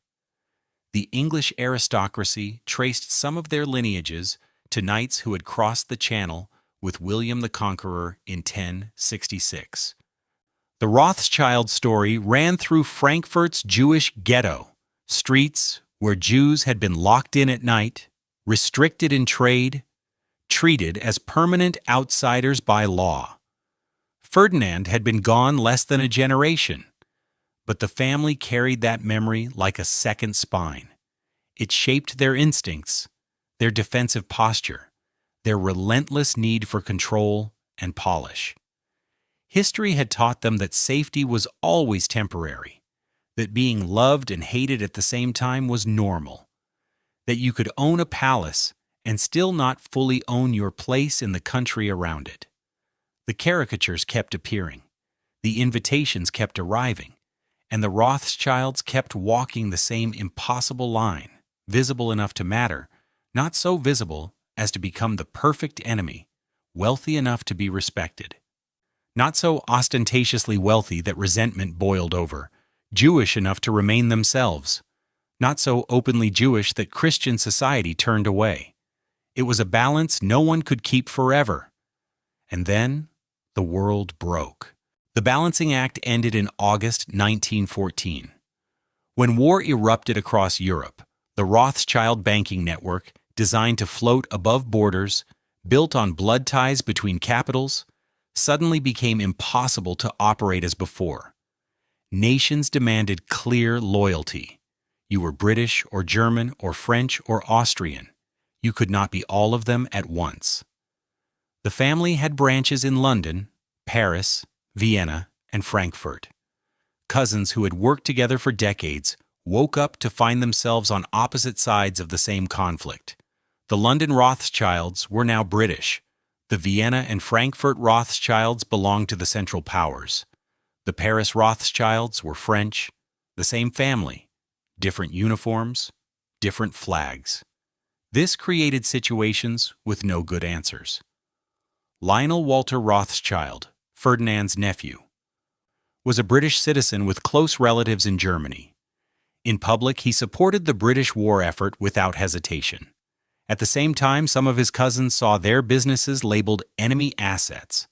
The English aristocracy traced some of their lineages to knights who had crossed the Channel with William the Conqueror in 1066. The Rothschild story ran through Frankfurt's Jewish ghetto, streets where Jews had been locked in at night, restricted in trade, treated as permanent outsiders by law. Ferdinand had been gone less than a generation, but the family carried that memory like a second spine. It shaped their instincts, their defensive posture, their relentless need for control and polish. History had taught them that safety was always temporary, that being loved and hated at the same time was normal, that you could own a palace and still not fully own your place in the country around it. The caricatures kept appearing, the invitations kept arriving, and the Rothschilds kept walking the same impossible line, visible enough to matter, not so visible as to become the perfect enemy, wealthy enough to be respected. Not so ostentatiously wealthy that resentment boiled over, Jewish enough to remain themselves, not so openly Jewish that Christian society turned away. It was a balance no one could keep forever. And then the world broke. The balancing act ended in August 1914. When war erupted across Europe, the Rothschild banking network, designed to float above borders, built on blood ties between capitals, suddenly became impossible to operate as before. Nations demanded clear loyalty. You were British or German or French or Austrian. You could not be all of them at once. The family had branches in London, Paris, Vienna, and Frankfurt. Cousins who had worked together for decades woke up to find themselves on opposite sides of the same conflict. The London Rothschilds were now British. The Vienna and Frankfurt Rothschilds belonged to the Central Powers. The Paris Rothschilds were French, the same family, different uniforms, different flags. This created situations with no good answers. Lionel Walter Rothschild, Ferdinand's nephew, was a British citizen with close relatives in Germany. In public, he supported the British war effort without hesitation. At the same time, some of his cousins saw their businesses labeled enemy assets,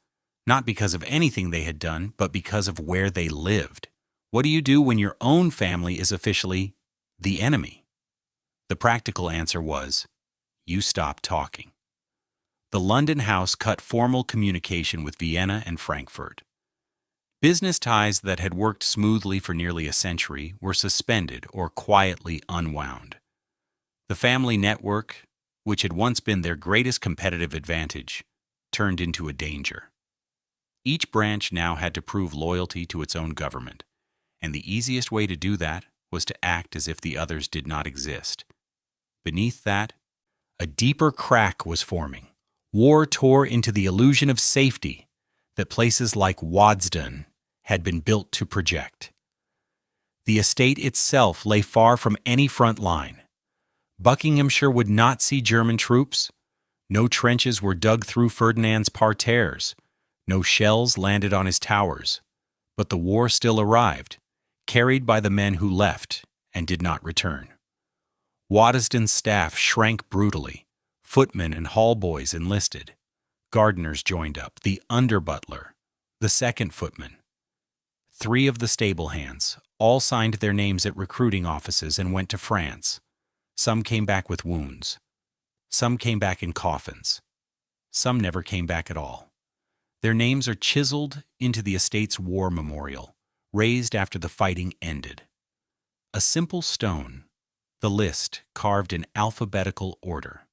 not because of anything they had done, but because of where they lived. What do you do when your own family is officially the enemy? The practical answer was, you stop talking. The London house cut formal communication with Vienna and Frankfurt. Business ties that had worked smoothly for nearly a century were suspended or quietly unwound. The family network, which had once been their greatest competitive advantage, turned into a danger. Each branch now had to prove loyalty to its own government, and the easiest way to do that was to act as if the others did not exist. Beneath that, a deeper crack was forming. War tore into the illusion of safety that places like Waddesdon had been built to project. The estate itself lay far from any front line. Buckinghamshire would not see German troops. No trenches were dug through Ferdinand's parterres. No shells landed on his towers. But the war still arrived, carried by the men who left and did not return. Waddesdon's staff shrank brutally. Footmen and hall boys enlisted. Gardeners joined up, the under-butler, the second footman. 3 of the stable hands all signed their names at recruiting offices and went to France. Some came back with wounds. Some came back in coffins. Some never came back at all. Their names are chiseled into the estate's war memorial, raised after the fighting ended. A simple stone, the list carved in alphabetical order.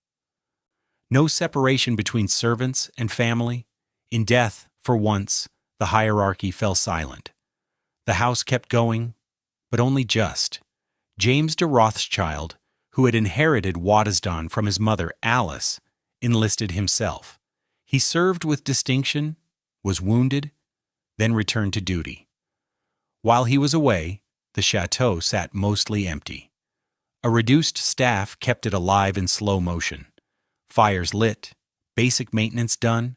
No separation between servants and family. In death, for once, the hierarchy fell silent. The house kept going, but only just. James de Rothschild, who had inherited Waddesdon from his mother Alice, enlisted himself. He served with distinction, was wounded, then returned to duty. While he was away, the château sat mostly empty. A reduced staff kept it alive in slow motion. Fires lit, basic maintenance done,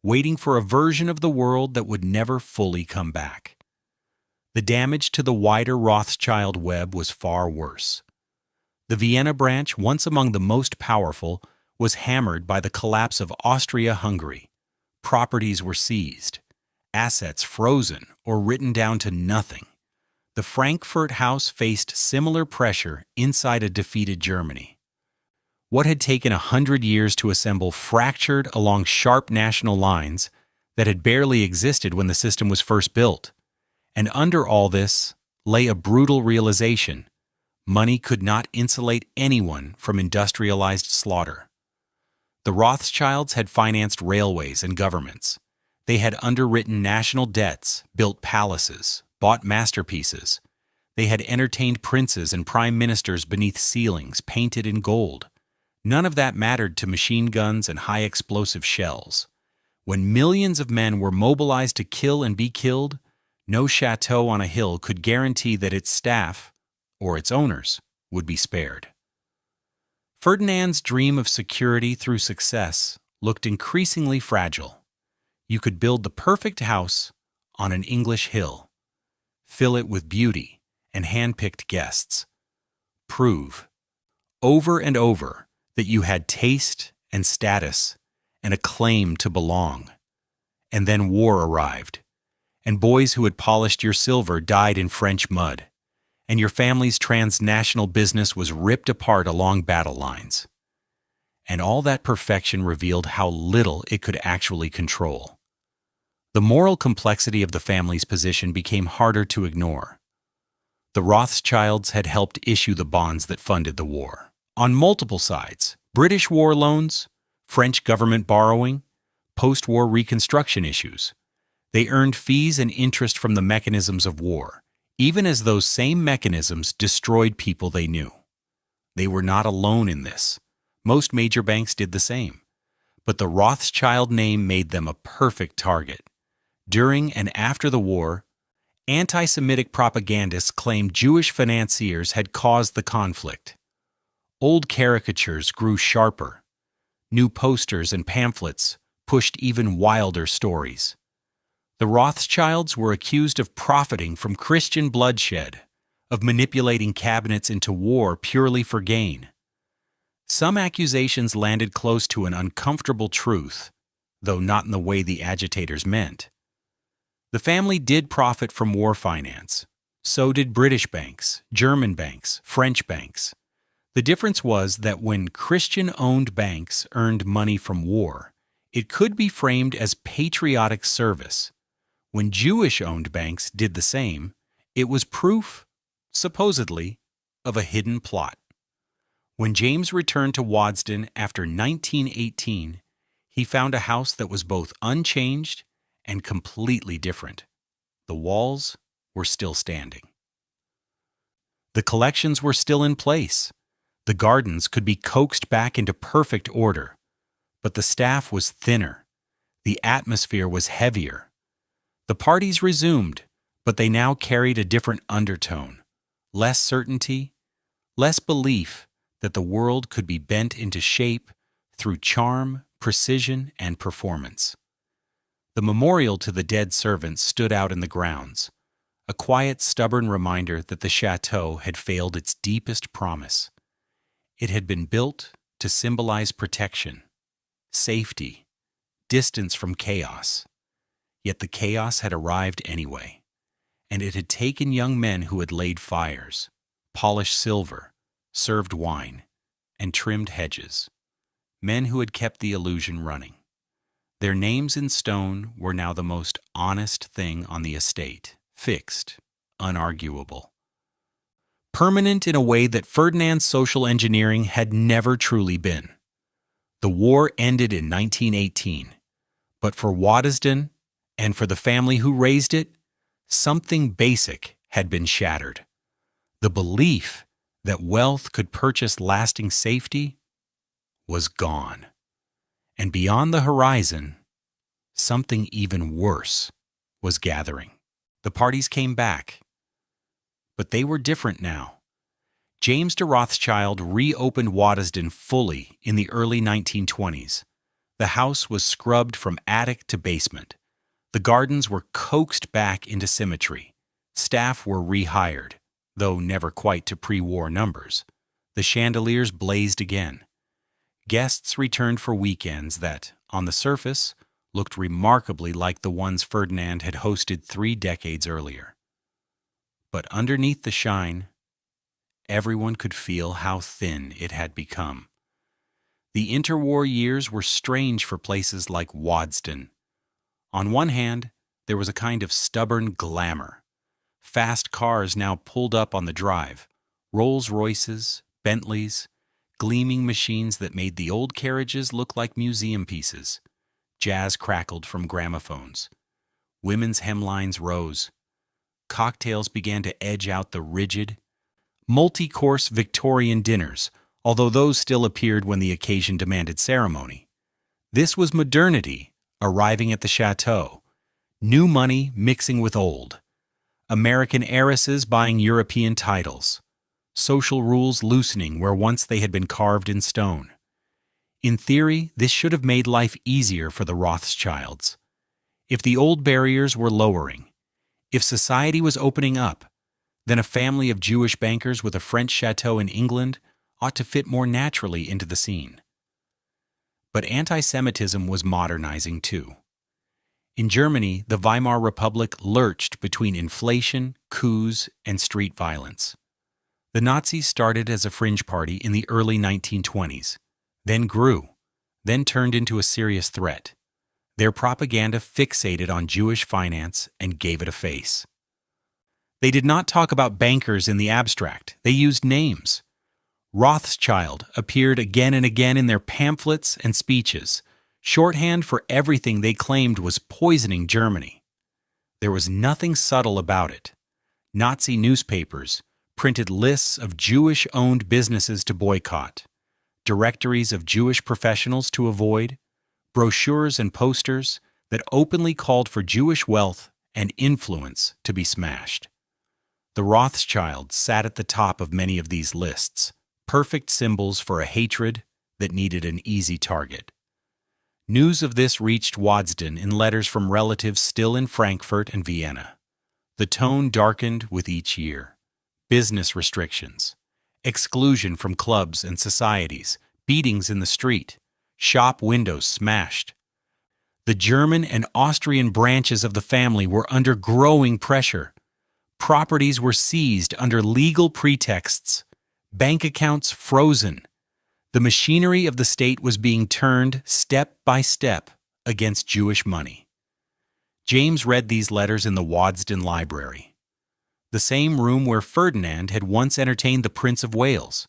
waiting for a version of the world that would never fully come back. The damage to the wider Rothschild web was far worse. The Vienna branch, once among the most powerful, was hammered by the collapse of Austria-Hungary. Properties were seized, assets frozen or written down to nothing. The Frankfurt house faced similar pressure inside a defeated Germany. What had taken 100 years to assemble fractured along sharp national lines that had barely existed when the system was first built. And under all this lay a brutal realization: money could not insulate anyone from industrialized slaughter. The Rothschilds had financed railways and governments. They had underwritten national debts, built palaces, bought masterpieces. They had entertained princes and prime ministers beneath ceilings painted in gold. None of that mattered to machine guns and high-explosive shells. When millions of men were mobilized to kill and be killed, no chateau on a hill could guarantee that its staff, or its owners, would be spared. Ferdinand's dream of security through success looked increasingly fragile. You could build the perfect house on an English hill, fill it with beauty and hand-picked guests, prove, over and over, that you had taste and status and a claim to belong. And then war arrived, and boys who had polished your silver died in French mud, and your family's transnational business was ripped apart along battle lines. And all that perfection revealed how little it could actually control. The moral complexity of the family's position became harder to ignore. The Rothschilds had helped issue the bonds that funded the war. On multiple sides: British war loans, French government borrowing, post-war reconstruction issues. They earned fees and interest from the mechanisms of war, even as those same mechanisms destroyed people they knew. They were not alone in this. Most major banks did the same. But the Rothschild name made them a perfect target. During and after the war, antisemitic propagandists claimed Jewish financiers had caused the conflict. Old caricatures grew sharper. New posters and pamphlets pushed even wilder stories. The Rothschilds were accused of profiting from Christian bloodshed, of manipulating cabinets into war purely for gain. Some accusations landed close to an uncomfortable truth, though not in the way the agitators meant. The family did profit from war finance. So did British banks, German banks, French banks. The difference was that when Christian-owned banks earned money from war, it could be framed as patriotic service. When Jewish-owned banks did the same, it was proof, supposedly, of a hidden plot. When James returned to Waddesdon after 1918, he found a house that was both unchanged and completely different. The walls were still standing. The collections were still in place. The gardens could be coaxed back into perfect order, but the staff was thinner. The atmosphere was heavier. The parties resumed, but they now carried a different undertone, less certainty, less belief that the world could be bent into shape through charm, precision, and performance. The memorial to the dead servants stood out in the grounds, a quiet, stubborn reminder that the château had failed its deepest promise. It had been built to symbolize protection, safety, distance from chaos. Yet the chaos had arrived anyway, and it had taken young men who had laid fires, polished silver, served wine, and trimmed hedges, men who had kept the illusion running. Their names in stone were now the most honest thing on the estate, fixed, unarguable. Permanent in a way that Ferdinand's social engineering had never truly been. The war ended in 1918, but for Waddesdon, and for the family who raised it, something basic had been shattered. The belief that wealth could purchase lasting safety was gone. And beyond the horizon, something even worse was gathering. The parties came back, but they were different now. James de Rothschild reopened Waddesdon fully in the early 1920s. The house was scrubbed from attic to basement. The gardens were coaxed back into symmetry. Staff were rehired, though never quite to pre-war numbers. The chandeliers blazed again. Guests returned for weekends that, on the surface, looked remarkably like the ones Ferdinand had hosted 3 decades earlier. But underneath the shine, everyone could feel how thin it had become. The interwar years were strange for places like Waddesdon. On one hand, there was a kind of stubborn glamour. Fast cars now pulled up on the drive, Rolls-Royces, Bentleys, gleaming machines that made the old carriages look like museum pieces. Jazz crackled from gramophones. Women's hemlines rose. Cocktails began to edge out the rigid, multi-course Victorian dinners, although those still appeared when the occasion demanded ceremony. This was modernity arriving at the château, new money mixing with old, American heiresses buying European titles, social rules loosening where once they had been carved in stone. In theory, this should have made life easier for the Rothschilds. If the old barriers were lowering, if society was opening up, then a family of Jewish bankers with a French château in England ought to fit more naturally into the scene. But anti-Semitism was modernizing too. In Germany, the Weimar Republic lurched between inflation, coups, and street violence. The Nazis started as a fringe party in the early 1920s, then grew, then turned into a serious threat. Their propaganda fixated on Jewish finance and gave it a face. They did not talk about bankers in the abstract. They used names. Rothschild appeared again and again in their pamphlets and speeches, shorthand for everything they claimed was poisoning Germany. There was nothing subtle about it. Nazi newspapers printed lists of Jewish-owned businesses to boycott, directories of Jewish professionals to avoid, brochures and posters that openly called for Jewish wealth and influence to be smashed. The Rothschilds sat at the top of many of these lists, perfect symbols for a hatred that needed an easy target. News of this reached Waddesdon in letters from relatives still in Frankfurt and Vienna. The tone darkened with each year. Business restrictions, exclusion from clubs and societies, beatings in the street, shop windows smashed. The German and Austrian branches of the family were under growing pressure. Properties were seized under legal pretexts. Bank accounts frozen. The machinery of the state was being turned step by step against Jewish money. James read these letters in the Waddesdon Library, the same room where Ferdinand had once entertained the Prince of Wales,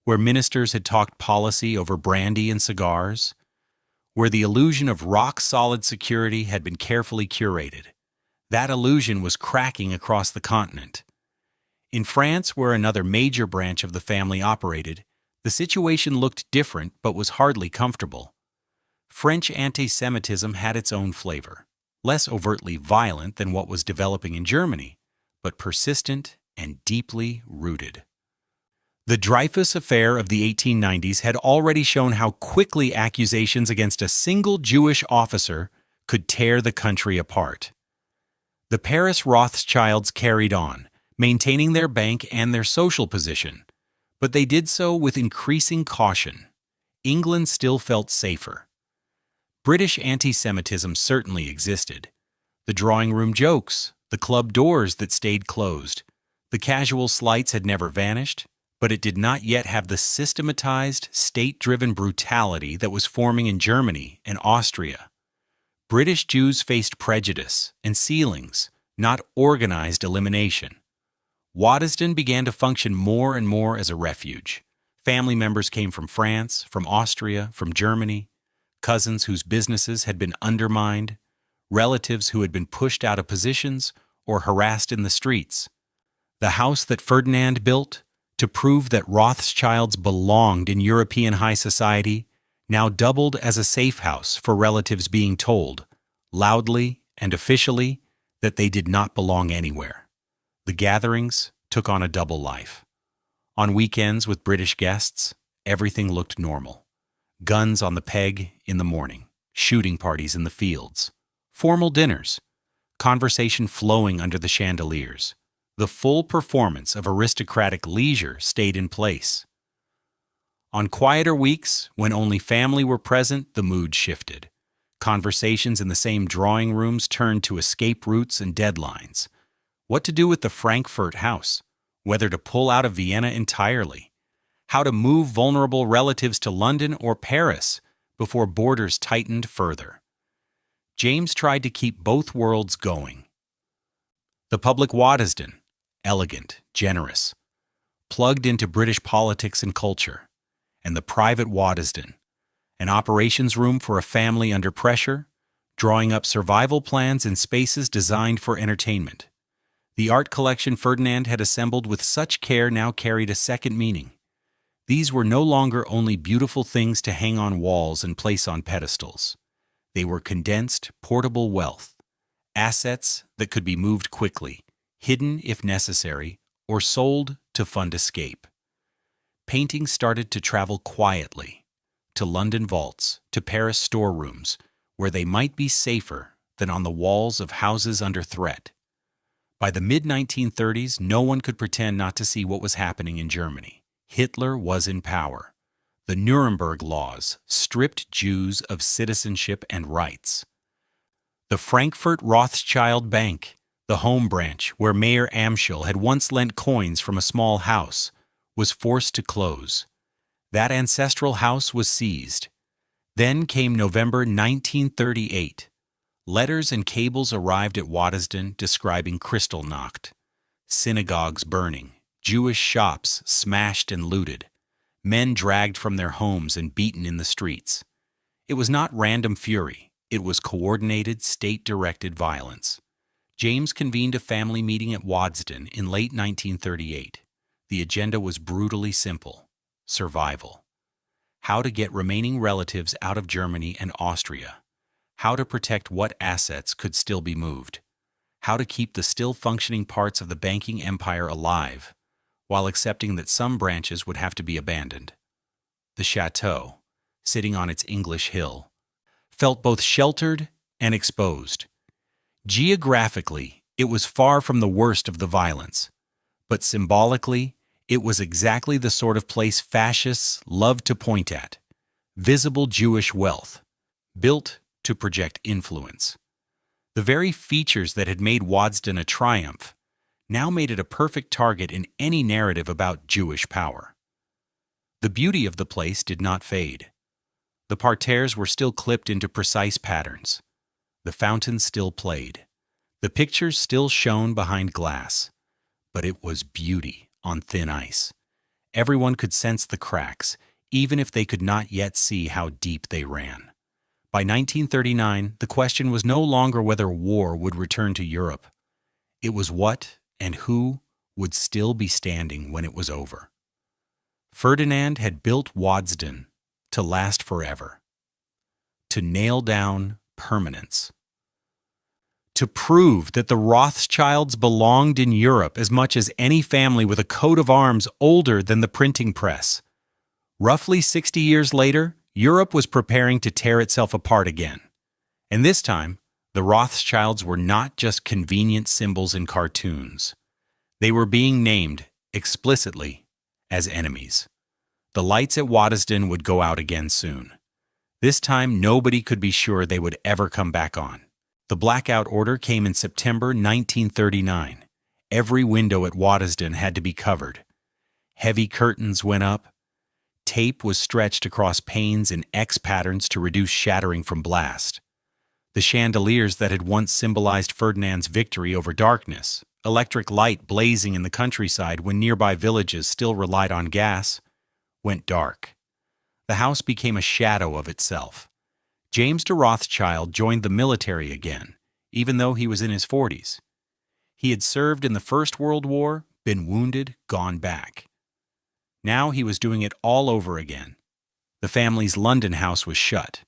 where ministers had talked policy over brandy and cigars, where the illusion of rock-solid security had been carefully curated. That illusion was cracking across the continent. In France, where another major branch of the family operated, the situation looked different but was hardly comfortable. French anti-Semitism had its own flavor, less overtly violent than what was developing in Germany, but persistent and deeply rooted. The Dreyfus affair of the 1890s had already shown how quickly accusations against a single Jewish officer could tear the country apart. The Paris Rothschilds carried on, maintaining their bank and their social position, but they did so with increasing caution. England still felt safer. British anti-Semitism certainly existed. The drawing room jokes, the club doors that stayed closed, the casual slights had never vanished, but it did not yet have the systematized, state-driven brutality that was forming in Germany and Austria. British Jews faced prejudice and ceilings, not organized elimination. Waddesdon began to function more and more as a refuge. Family members came from France, from Austria, from Germany, cousins whose businesses had been undermined, relatives who had been pushed out of positions or harassed in the streets. The house that Ferdinand built to prove that Rothschilds belonged in European high society now doubled as a safe house for relatives being told, loudly and officially, that they did not belong anywhere. The gatherings took on a double life. On weekends with British guests, everything looked normal. Guns on the peg in the morning, shooting parties in the fields, formal dinners, conversation flowing under the chandeliers. The full performance of aristocratic leisure stayed in place. On quieter weeks, when only family were present, the mood shifted. Conversations in the same drawing rooms turned to escape routes and deadlines. What to do with the Frankfurt house? Whether to pull out of Vienna entirely? How to move vulnerable relatives to London or Paris before borders tightened further? James tried to keep both worlds going. The public Waddesdon, elegant, generous, plugged into British politics and culture, and the private Waddesdon, an operations room for a family under pressure, drawing up survival plans in spaces designed for entertainment. The art collection Ferdinand had assembled with such care now carried a second meaning. These were no longer only beautiful things to hang on walls and place on pedestals. They were condensed, portable wealth, assets that could be moved quickly, hidden if necessary, or sold to fund escape. Paintings started to travel quietly, to London vaults, to Paris storerooms, where they might be safer than on the walls of houses under threat. By the mid-1930s, no one could pretend not to see what was happening in Germany. Hitler was in power. The Nuremberg laws stripped Jews of citizenship and rights. The Frankfurt Rothschild Bank, the home branch where Mayor Amschel had once lent coins from a small house, was forced to close. That ancestral house was seized. Then came November 1938. Letters and cables arrived at Waddesdon describing Kristallnacht, synagogues burning, Jewish shops smashed and looted, men dragged from their homes and beaten in the streets. It was not random fury. It was coordinated, state-directed violence. James convened a family meeting at Waddesdon in late 1938. The agenda was brutally simple: survival. How to get remaining relatives out of Germany and Austria. How to protect what assets could still be moved. How to keep the still functioning parts of the banking empire alive, while accepting that some branches would have to be abandoned. The château, sitting on its English hill, felt both sheltered and exposed. Geographically, it was far from the worst of the violence, but symbolically, it was exactly the sort of place fascists loved to point at: visible Jewish wealth, built to project influence. The very features that had made Waddesdon a triumph now made it a perfect target in any narrative about Jewish power. The beauty of the place did not fade. The parterres were still clipped into precise patterns. The fountains still played. The pictures still shone behind glass. But it was beauty on thin ice. everyone could sense the cracks, even if they could not yet see how deep they ran. By 1939, the question was no longer whether war would return to Europe. It was what and who would still be standing when it was over. Ferdinand had built Waddesdon to last forever, to nail down permanence, to prove that the Rothschilds belonged in Europe as much as any family with a coat of arms older than the printing press. Roughly 60 years later, Europe was preparing to tear itself apart again. And this time, the Rothschilds were not just convenient symbols in cartoons. They were being named, explicitly, as enemies. The lights at Waddesdon would go out again soon. This time, nobody could be sure they would ever come back on. The blackout order came in September 1939. Every window at Waddesdon had to be covered. Heavy curtains went up. Tape was stretched across panes in X patterns to reduce shattering from blast. The chandeliers that had once symbolized Ferdinand's victory over darkness, electric light blazing in the countryside when nearby villages still relied on gas, went dark. The house became a shadow of itself. James de Rothschild joined the military again, even though he was in his 40s. He had served in the First World War, been wounded, gone back. Now he was doing it all over again. The family's London house was shut.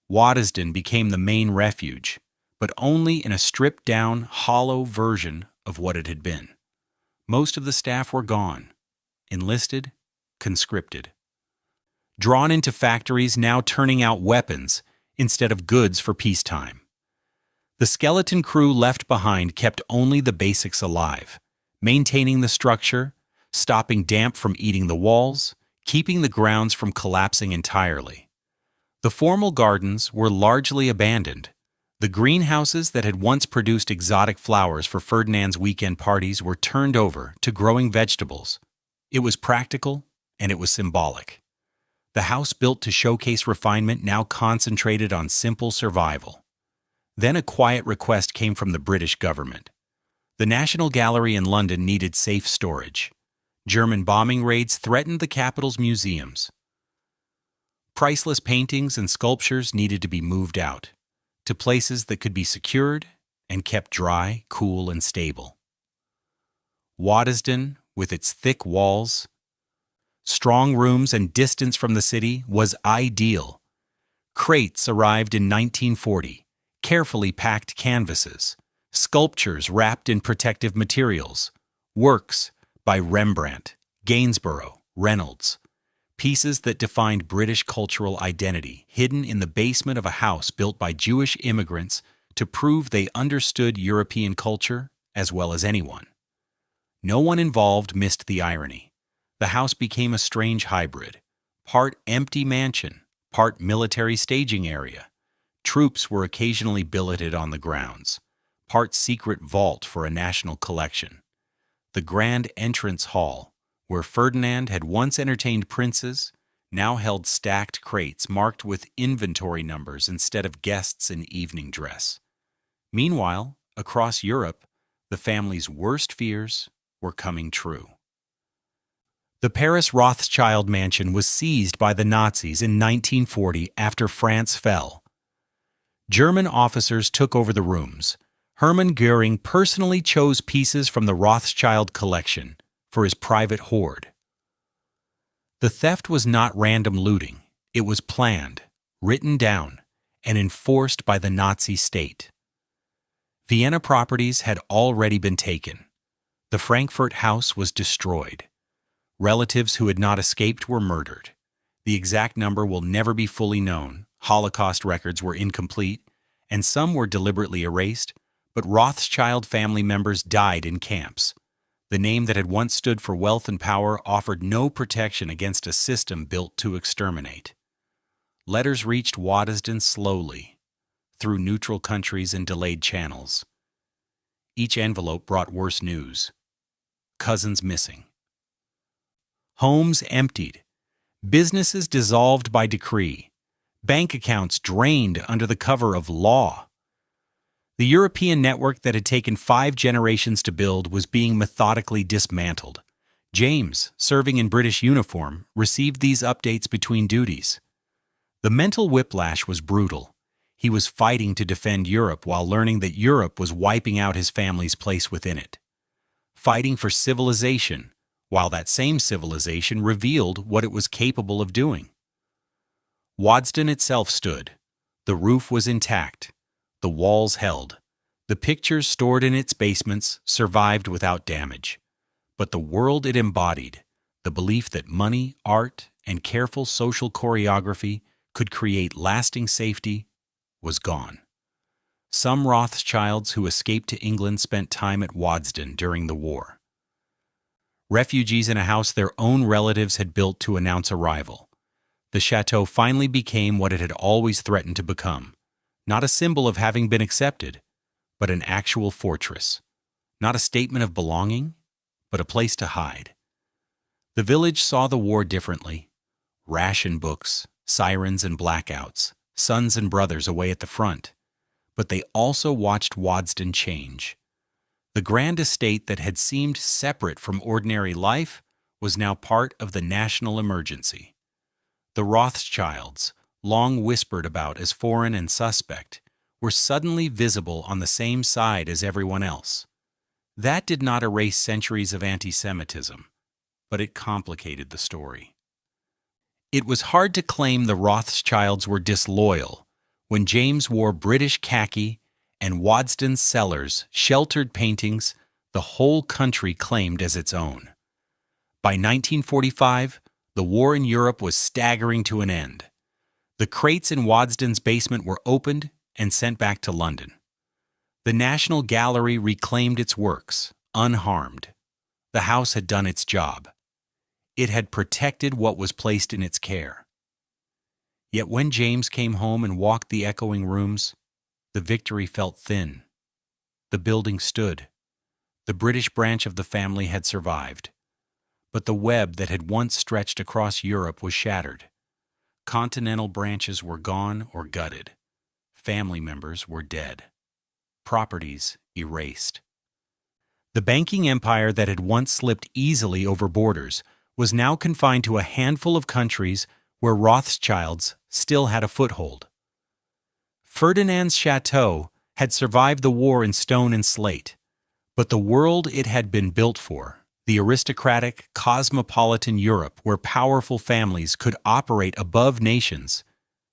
Waddesdon became the main refuge, but only in a stripped-down, hollow version of what it had been. Most of the staff were gone, enlisted, conscripted. Drawn into factories now turning out weapons instead of goods for peacetime. The skeleton crew left behind kept only the basics alive, maintaining the structure, stopping damp from eating the walls, keeping the grounds from collapsing entirely. The formal gardens were largely abandoned. The greenhouses that had once produced exotic flowers for Ferdinand's weekend parties were turned over to growing vegetables. It was practical, and it was symbolic. The house built to showcase refinement now concentrated on simple survival. Then a quiet request came from the British government. The National Gallery in London needed safe storage. German bombing raids threatened the capital's museums. Priceless paintings and sculptures needed to be moved out, to places that could be secured and kept dry, cool, and stable. Waddesdon, with its thick walls, strong rooms, and distance from the city, was ideal. Crates arrived in 1940, carefully packed canvases, sculptures wrapped in protective materials, works by Rembrandt, Gainsborough, Reynolds, pieces that defined British cultural identity, hidden in the basement of a house built by Jewish immigrants to prove they understood European culture as well as anyone. No one involved missed the irony. The house became a strange hybrid, part empty mansion, part military staging area. Troops were occasionally billeted on the grounds, part secret vault for a national collection. The grand entrance hall, where Ferdinand had once entertained princes, now held stacked crates marked with inventory numbers instead of guests in evening dress. Meanwhile, across Europe, the family's worst fears were coming true. The Paris Rothschild mansion was seized by the Nazis in 1940 after France fell. German officers took over the rooms. Hermann Göring personally chose pieces from the Rothschild collection for his private hoard. The theft was not random looting. It was planned, written down, and enforced by the Nazi state. Vienna properties had already been taken. The Frankfurt house was destroyed. Relatives who had not escaped were murdered. The exact number will never be fully known. Holocaust records were incomplete, and some were deliberately erased, but Rothschild family members died in camps. The name that had once stood for wealth and power offered no protection against a system built to exterminate. Letters reached Waddesdon slowly, through neutral countries and delayed channels. Each envelope brought worse news. Cousins missing. Homes emptied. Businesses dissolved by decree. Bank accounts drained under the cover of law. The European network that had taken 5 generations to build was being methodically dismantled. James, serving in British uniform, received these updates between duties. The mental whiplash was brutal. He was fighting to defend Europe while learning that Europe was wiping out his family's place within it. Fighting for civilization, while that same civilization revealed what it was capable of doing. Waddesdon itself stood. The roof was intact. The walls held. The pictures stored in its basements survived without damage. But the world it embodied, the belief that money, art, and careful social choreography could create lasting safety, was gone. Some Rothschilds who escaped to England spent time at Waddesdon during the war. Refugees in a house their own relatives had built to announce arrival. The château finally became what it had always threatened to become, not a symbol of having been accepted, but an actual fortress, not a statement of belonging, but a place to hide. The village saw the war differently. Ration books, sirens and blackouts, sons and brothers away at the front. But they also watched Waddesdon change. The grand estate that had seemed separate from ordinary life was now part of the national emergency. The Rothschilds, long whispered about as foreign and suspect, were suddenly visible on the same side as everyone else. That did not erase centuries of antisemitism, but it complicated the story. It was hard to claim the Rothschilds were disloyal when James wore British khaki and Waddesdon's cellars sheltered paintings the whole country claimed as its own. By 1945, the war in Europe was staggering to an end. The crates in Waddesdon's basement were opened and sent back to London. The National Gallery reclaimed its works, unharmed. The house had done its job. It had protected what was placed in its care. Yet when James came home and walked the echoing rooms, the victory felt thin. The building stood. The British branch of the family had survived. But the web that had once stretched across Europe was shattered. Continental branches were gone or gutted. Family members were dead. Properties erased. The banking empire that had once slipped easily over borders was now confined to a handful of countries where Rothschilds still had a foothold. Ferdinand's château had survived the war in stone and slate, but the world it had been built for, the aristocratic, cosmopolitan Europe where powerful families could operate above nations,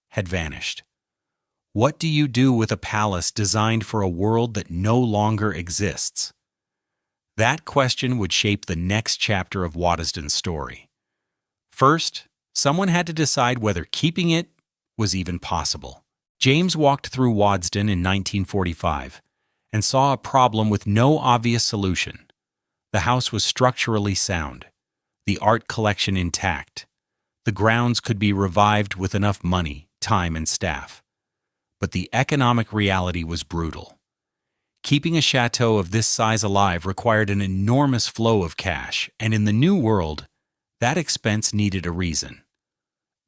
had vanished. What do you do with a palace designed for a world that no longer exists? That question would shape the next chapter of Waddesdon's story. First, someone had to decide whether keeping it was even possible. James walked through Waddesdon in 1945 and saw a problem with no obvious solution. The house was structurally sound, the art collection intact. The grounds could be revived with enough money, time, and staff. But the economic reality was brutal. Keeping a chateau of this size alive required an enormous flow of cash, and in the New World, that expense needed a reason.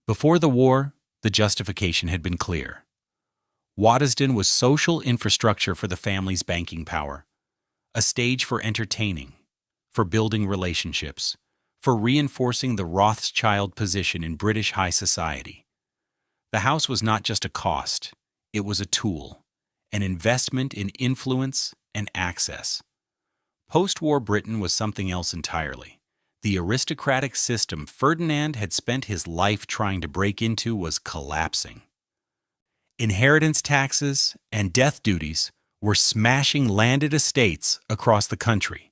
Before the war, the justification had been clear. Waddesdon was social infrastructure for the family's banking power, a stage for entertaining, for building relationships, for reinforcing the Rothschild position in British high society. The house was not just a cost, it was a tool, an investment in influence and access. Post-war Britain was something else entirely. The aristocratic system Ferdinand had spent his life trying to break into was collapsing. Inheritance taxes and death duties were smashing landed estates across the country.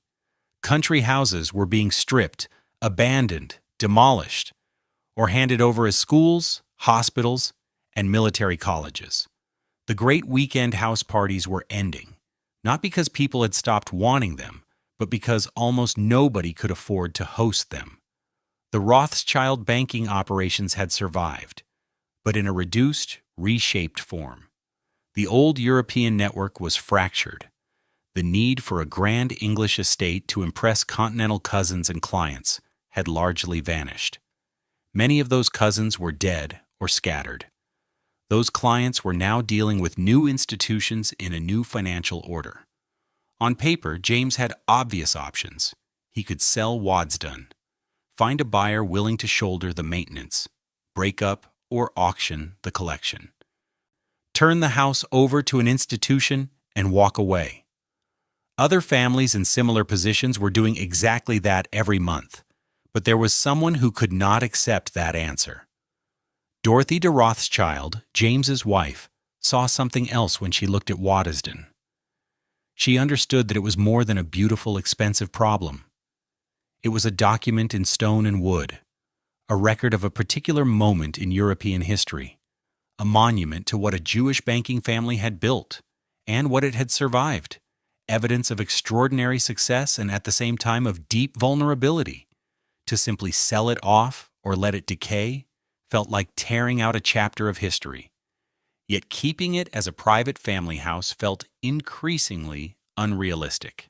Country houses were being stripped, abandoned, demolished, or handed over as schools, hospitals, and military colleges. The great weekend house parties were ending, not because people had stopped wanting them, but because almost nobody could afford to host them. The Rothschild banking operations had survived, but in a reduced, reshaped form. The old European network was fractured. The need for a grand English estate to impress continental cousins and clients had largely vanished. Many of those cousins were dead or scattered. Those clients were now dealing with new institutions in a new financial order. On paper, James had obvious options. he could sell Waddesdon, find a buyer willing to shoulder the maintenance, break up or auction the collection, turn the house over to an institution, and walk away. Other families in similar positions were doing exactly that every month, but there was someone who could not accept that answer. Dorothy de Rothschild, James's wife, saw something else when she looked at Waddesdon. She understood that it was more than a beautiful, expensive problem. It was a document in stone and wood, a record of a particular moment in European history, a monument to what a Jewish banking family had built and what it had survived, evidence of extraordinary success and at the same time of deep vulnerability. To simply sell it off or let it decay felt like tearing out a chapter of history. Yet keeping it as a private family house felt increasingly unrealistic.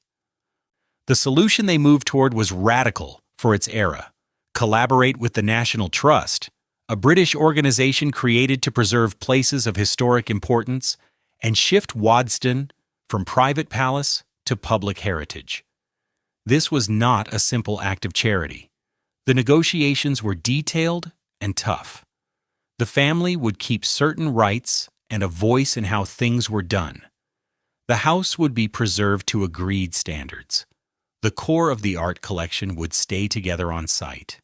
The solution they moved toward was radical for its era: collaborate with the National Trust, a British organization created to preserve places of historic importance, and shift Waddesdon from private palace to public heritage. This was not a simple act of charity. The negotiations were detailed and tough. The family would keep certain rights and a voice in how things were done. The house would be preserved to agreed standards. The core of the art collection would stay together on site.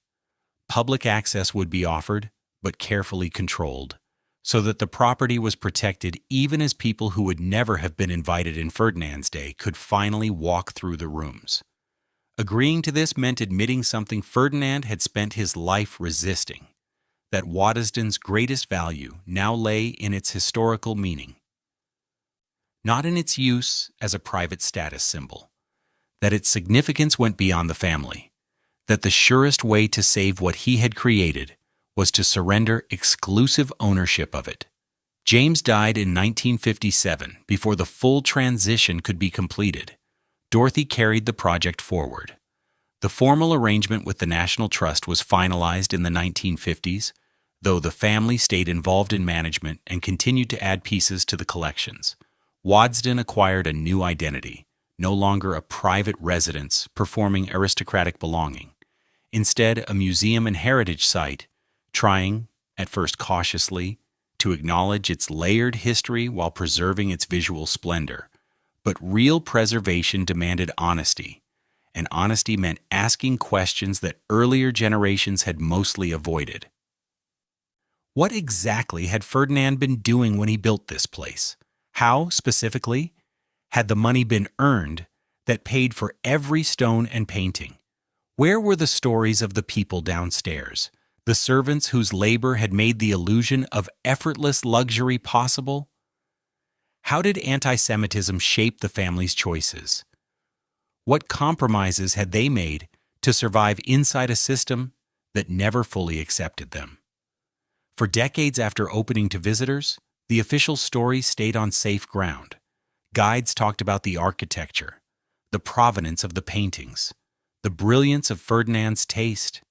Public access would be offered, but carefully controlled, so that the property was protected even as people who would never have been invited in Ferdinand's day could finally walk through the rooms. Agreeing to this meant admitting something Ferdinand had spent his life resisting: that Waddesdon's greatest value now lay in its historical meaning, not in its use as a private status symbol, that its significance went beyond the family, that the surest way to save what he had created was to surrender exclusive ownership of it. James died in 1957 before the full transition could be completed. Dorothy carried the project forward. The formal arrangement with the National Trust was finalized in the 1950s, though the family stayed involved in management and continued to add pieces to the collections. Waddesdon acquired a new identity, no longer a private residence performing aristocratic belonging. Instead, a museum and heritage site, trying, at first cautiously, to acknowledge its layered history while preserving its visual splendor. But real preservation demanded honesty, and honesty meant asking questions that earlier generations had mostly avoided. What exactly had Ferdinand been doing when he built this place? How, specifically, had the money been earned that paid for every stone and painting? Where were the stories of the people downstairs, the servants whose labor had made the illusion of effortless luxury possible? How did antisemitism shape the family's choices? What compromises had they made to survive inside a system that never fully accepted them? For decades after opening to visitors, the official story stayed on safe ground. Guides talked about the architecture, the provenance of the paintings, the brilliance of Ferdinand's taste.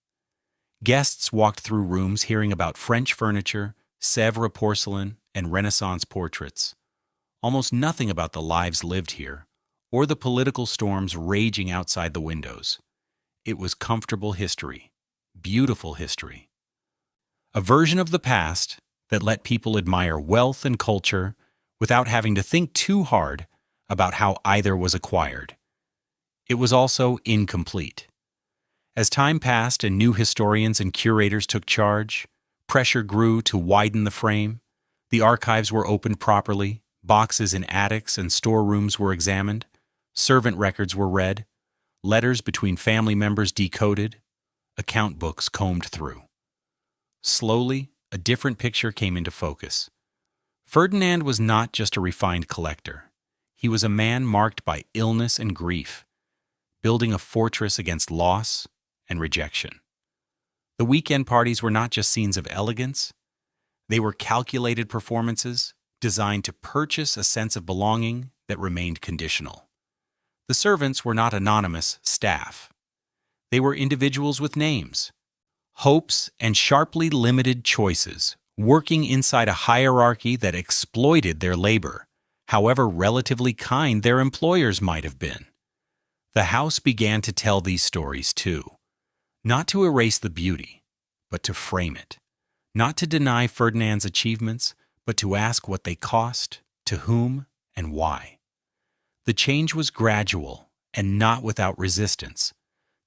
Guests walked through rooms hearing about French furniture, Sèvres porcelain, and Renaissance portraits. Almost nothing about the lives lived here, or the political storms raging outside the windows. It was comfortable history, beautiful history. A version of the past that let people admire wealth and culture without having to think too hard about how either was acquired. It was also incomplete. As time passed and new historians and curators took charge, pressure grew to widen the frame. The archives were opened properly, boxes in attics and storerooms were examined, servant records were read, letters between family members decoded, account books combed through. Slowly, a different picture came into focus. Ferdinand was not just a refined collector. He was a man marked by illness and grief, building a fortress against loss and rejection. The weekend parties were not just scenes of elegance. They were calculated performances designed to purchase a sense of belonging that remained conditional. The servants were not anonymous staff. They were individuals with names, hopes, and sharply limited choices, working inside a hierarchy that exploited their labor, however relatively kind their employers might have been. The house began to tell these stories too, not to erase the beauty, but to frame it, not to deny Ferdinand's achievements, but to ask what they cost, to whom, and why. The change was gradual and not without resistance.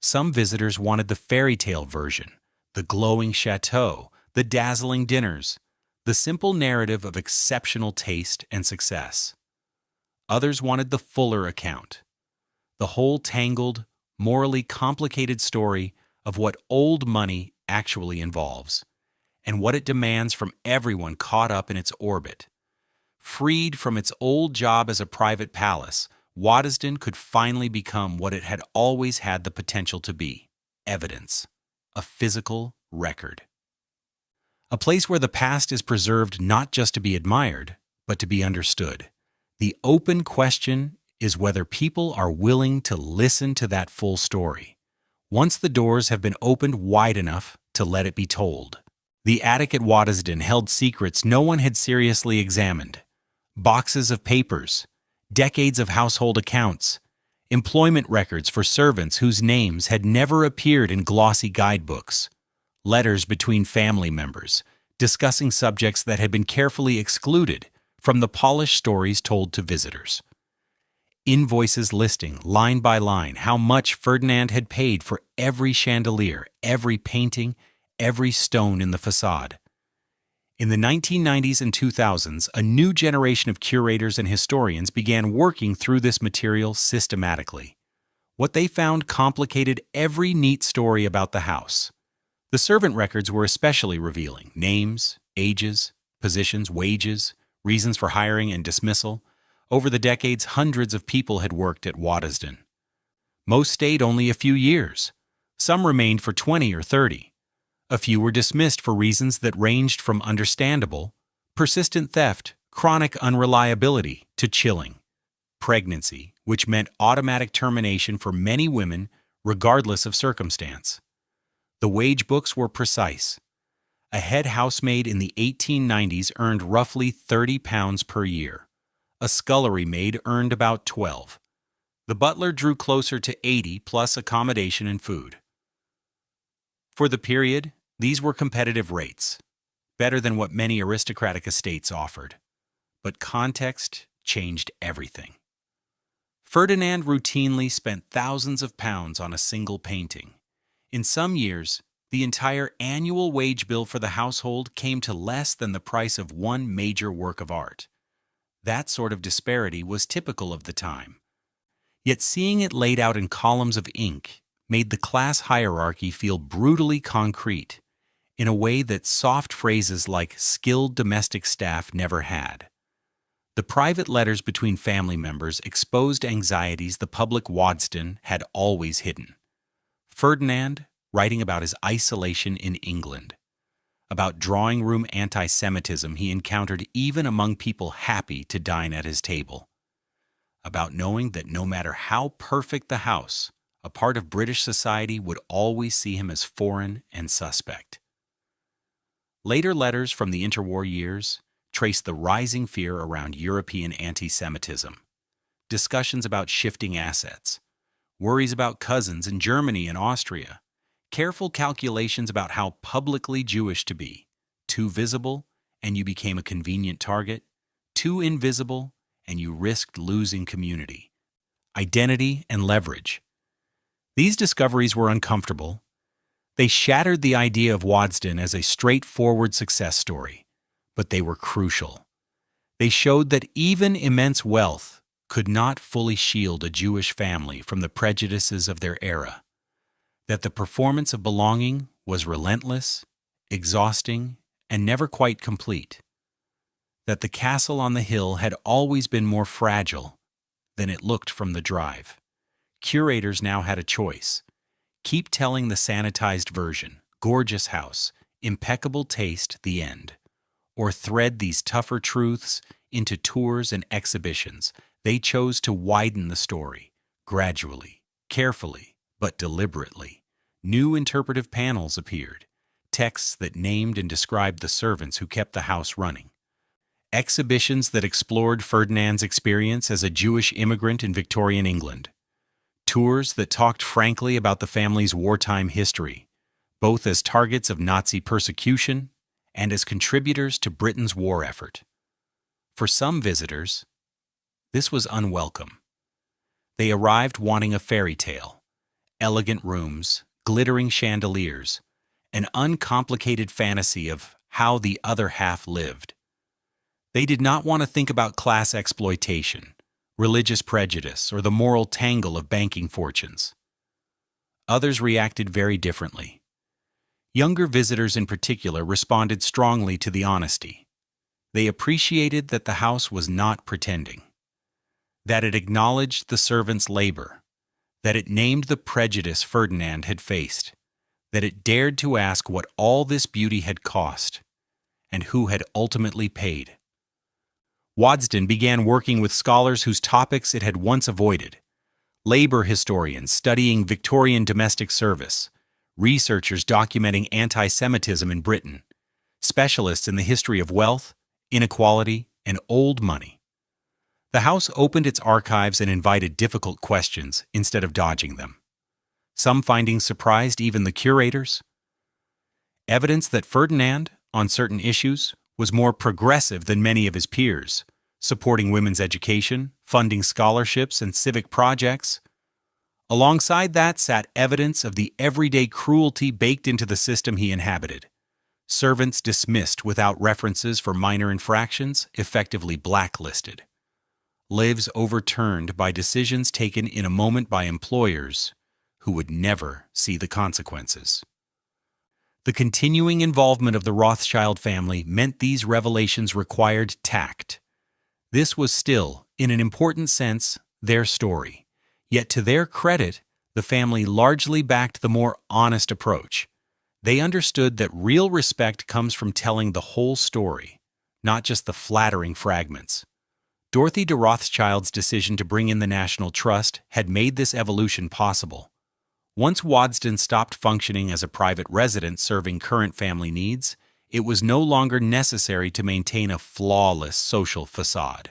Some visitors wanted the fairy tale version, the glowing château, the dazzling dinners, the simple narrative of exceptional taste and success. Others wanted the fuller account, the whole tangled, morally complicated story of what old money actually involves, and what it demands from everyone caught up in its orbit. Freed from its old job as a private palace, Waddesdon could finally become what it had always had the potential to be: evidence, a physical record. A place where the past is preserved not just to be admired, but to be understood. The open question is whether people are willing to listen to that full story, once the doors have been opened wide enough to let it be told. The attic at Waddesdon held secrets no one had seriously examined: boxes of papers, decades of household accounts, employment records for servants whose names had never appeared in glossy guidebooks, letters between family members discussing subjects that had been carefully excluded from the polished stories told to visitors. Invoices listing, line by line, how much Ferdinand had paid for every chandelier, every painting, every stone in the facade. In the 1990s and 2000s, a new generation of curators and historians began working through this material systematically. What they found complicated every neat story about the house. The servant records were especially revealing: names, ages, positions, wages, reasons for hiring and dismissal. Over the decades, hundreds of people had worked at Waddesdon. Most stayed only a few years. Some remained for 20 or 30. A few were dismissed for reasons that ranged from understandable, persistent theft, chronic unreliability, to chilling pregnancy, which meant automatic termination for many women regardless of circumstance. The wage books were precise. A head housemaid in the 1890s earned roughly £30 per year. A scullery maid earned about 12. The butler drew closer to 80 plus accommodation and food. For the period, these were competitive rates, better than what many aristocratic estates offered. But context changed everything. Ferdinand routinely spent thousands of pounds on a single painting. In some years, the entire annual wage bill for the household came to less than the price of one major work of art. That sort of disparity was typical of the time. Yet seeing it laid out in columns of ink made the class hierarchy feel brutally concrete, in a way that soft phrases like skilled domestic staff never had. The private letters between family members exposed anxieties the public Waddesdon had always hidden. Ferdinand, writing about his isolation in England, about drawing-room anti-Semitism he encountered even among people happy to dine at his table, about knowing that no matter how perfect the house, a part of British society would always see him as foreign and suspect. Later letters from the interwar years traced the rising fear around European anti-Semitism, discussions about shifting assets, worries about cousins in Germany and Austria, careful calculations about how publicly Jewish to be: too visible and you became a convenient target, too invisible and you risked losing community, identity and leverage. These discoveries were uncomfortable. They shattered the idea of Waddesdon as a straightforward success story, but they were crucial. They showed that even immense wealth could not fully shield a Jewish family from the prejudices of their era, that the performance of belonging was relentless, exhausting, and never quite complete, that the castle on the hill had always been more fragile than it looked from the drive. Curators now had a choice: keep telling the sanitized version, gorgeous house, impeccable taste, the end, or thread these tougher truths into tours and exhibitions. They chose to widen the story, gradually, carefully, but deliberately. New interpretive panels appeared, texts that named and described the servants who kept the house running, exhibitions that explored Ferdinand's experience as a Jewish immigrant in Victorian England, Tours that talked frankly about the family's wartime history, both as targets of Nazi persecution and as contributors to Britain's war effort. For some visitors, this was unwelcome. They arrived wanting a fairy tale, elegant rooms, glittering chandeliers, an uncomplicated fantasy of how the other half lived. They did not want to think about class exploitation, religious prejudice, or the moral tangle of banking fortunes. Others reacted very differently. Younger visitors in particular responded strongly to the honesty. They appreciated that the house was not pretending, that it acknowledged the servants' labor, that it named the prejudice Ferdinand had faced, that it dared to ask what all this beauty had cost, and who had ultimately paid. Waddesdon began working with scholars whose topics it had once avoided: labor historians studying Victorian domestic service, researchers documenting anti-Semitism in Britain, specialists in the history of wealth, inequality, and old money. The house opened its archives and invited difficult questions instead of dodging them. Some findings surprised even the curators. Evidence that Ferdinand, on certain issues, was more progressive than many of his peers, supporting women's education, funding scholarships and civic projects. Alongside that sat evidence of the everyday cruelty baked into the system he inhabited. Servants dismissed without references for minor infractions, effectively blacklisted. Lives overturned by decisions taken in a moment by employers who would never see the consequences. The continuing involvement of the Rothschild family meant these revelations required tact. This was still, in an important sense, their story. Yet to their credit, the family largely backed the more honest approach. They understood that real respect comes from telling the whole story, not just the flattering fragments. Dorothy de Rothschild's decision to bring in the National Trust had made this evolution possible. Once Waddesdon stopped functioning as a private residence serving current family needs, it was no longer necessary to maintain a flawless social facade.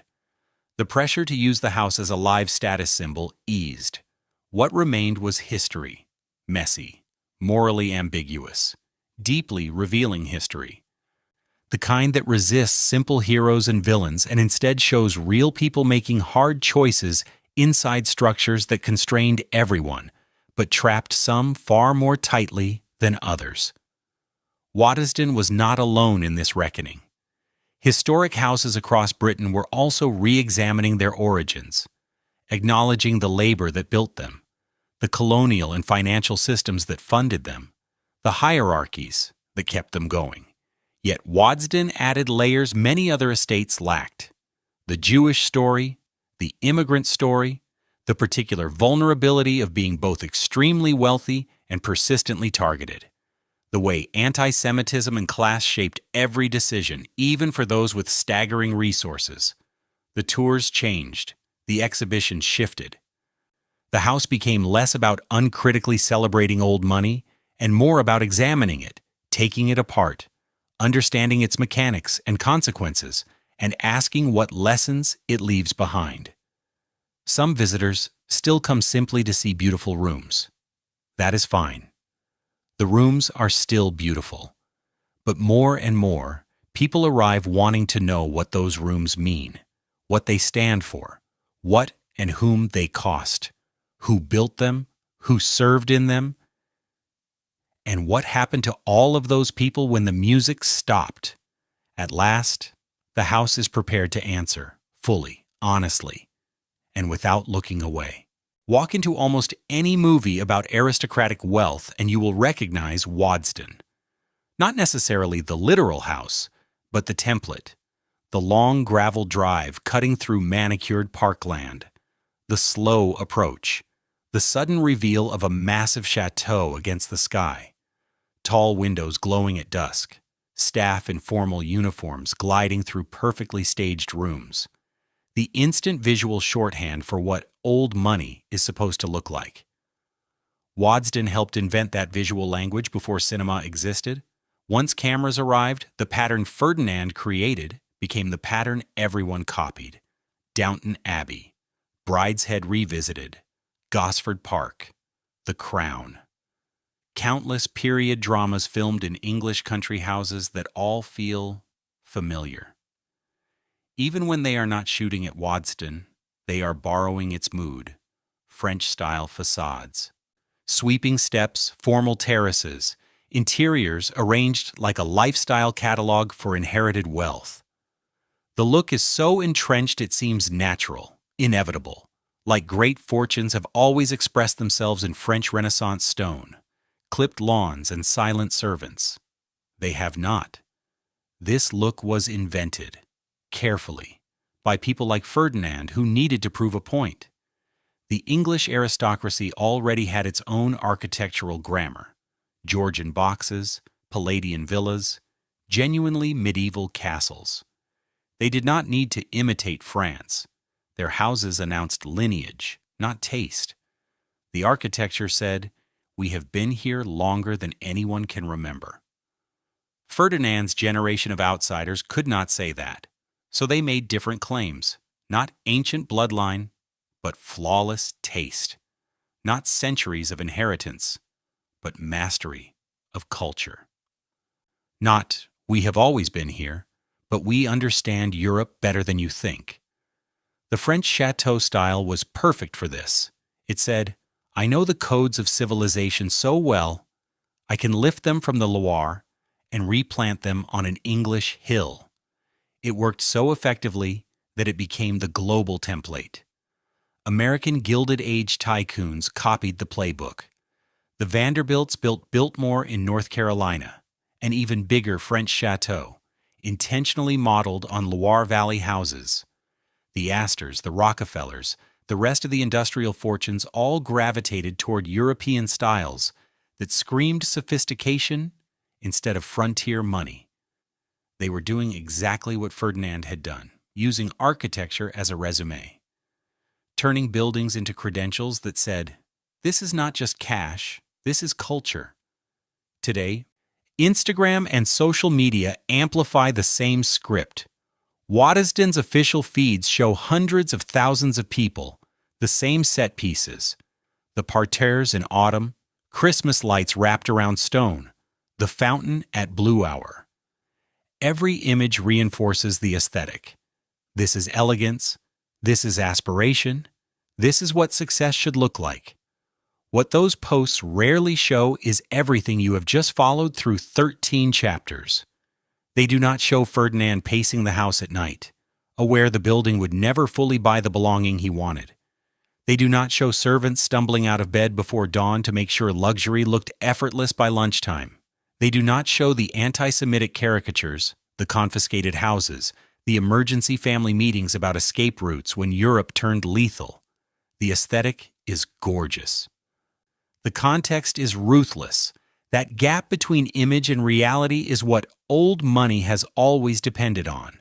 The pressure to use the house as a live status symbol eased. What remained was history, messy, morally ambiguous, deeply revealing history. The kind that resists simple heroes and villains and instead shows real people making hard choices inside structures that constrained everyone, but trapped some far more tightly than others. Waddesdon was not alone in this reckoning. Historic houses across Britain were also re-examining their origins, acknowledging the labor that built them, the colonial and financial systems that funded them, the hierarchies that kept them going. Yet Waddesdon added layers many other estates lacked: the Jewish story, the immigrant story, the particular vulnerability of being both extremely wealthy and persistently targeted, the way anti-Semitism and class shaped every decision, even for those with staggering resources. The tours changed, the exhibition shifted. The house became less about uncritically celebrating old money and more about examining it, taking it apart, understanding its mechanics and consequences, and asking what lessons it leaves behind. Some visitors still come simply to see beautiful rooms. That is fine. The rooms are still beautiful. But more and more, people arrive wanting to know what those rooms mean, what they stand for, what and whom they cost, who built them, who served in them, and what happened to all of those people when the music stopped. At last, the house is prepared to answer, fully, honestly, and without looking away. Walk into almost any movie about aristocratic wealth and you will recognize Waddesdon. Not necessarily the literal house, but the template. The long gravel drive cutting through manicured parkland. The slow approach. The sudden reveal of a massive château against the sky. Tall windows glowing at dusk. Staff in formal uniforms gliding through perfectly staged rooms. The instant visual shorthand for what old money is supposed to look like. Waddesdon helped invent that visual language before cinema existed. Once cameras arrived, the pattern Ferdinand created became the pattern everyone copied. Downton Abbey, Brideshead Revisited, Gosford Park, The Crown. Countless period dramas filmed in English country houses that all feel familiar. Even when they are not shooting at Waddesdon, they are borrowing its mood. French-style facades. Sweeping steps, formal terraces, interiors arranged like a lifestyle catalog for inherited wealth. The look is so entrenched it seems natural, inevitable, like great fortunes have always expressed themselves in French Renaissance stone, clipped lawns and silent servants. They have not. This look was invented, carefully, by people like Ferdinand who needed to prove a point. The English aristocracy already had its own architectural grammar: Georgian boxes, Palladian villas, genuinely medieval castles. They did not need to imitate France. Their houses announced lineage, not taste. The architecture said, "We have been here longer than anyone can remember." Ferdinand's generation of outsiders could not say that, so they made different claims: not ancient bloodline, but flawless taste; not centuries of inheritance, but mastery of culture; not "we have always been here, but we understand Europe better than you think." The French château style was perfect for this. It said, "I know the codes of civilization so well, I can lift them from the Loire and replant them on an English hill." It worked so effectively that it became the global template. American Gilded Age tycoons copied the playbook. The Vanderbilts built Biltmore in North Carolina, an even bigger French chateau, intentionally modeled on Loire Valley houses. The Astors, the Rockefellers, the rest of the industrial fortunes all gravitated toward European styles that screamed sophistication instead of frontier money. They were doing exactly what Ferdinand had done, using architecture as a resume, turning buildings into credentials that said, "This is not just cash, this is culture." Today, Instagram and social media amplify the same script. Waddesdon's official feeds show hundreds of thousands of people, the same set pieces: the parterres in autumn, Christmas lights wrapped around stone, the fountain at blue hour. Every image reinforces the aesthetic. This is elegance. This is aspiration. This is what success should look like. What those posts rarely show is everything you have just followed through 13 chapters. They do not show Ferdinand pacing the house at night, aware the building would never fully buy the belonging he wanted. They do not show servants stumbling out of bed before dawn to make sure luxury looked effortless by lunchtime. They do not show the antisemitic caricatures, the confiscated houses, the emergency family meetings about escape routes when Europe turned lethal. The aesthetic is gorgeous. The context is ruthless. That gap between image and reality is what old money has always depended on.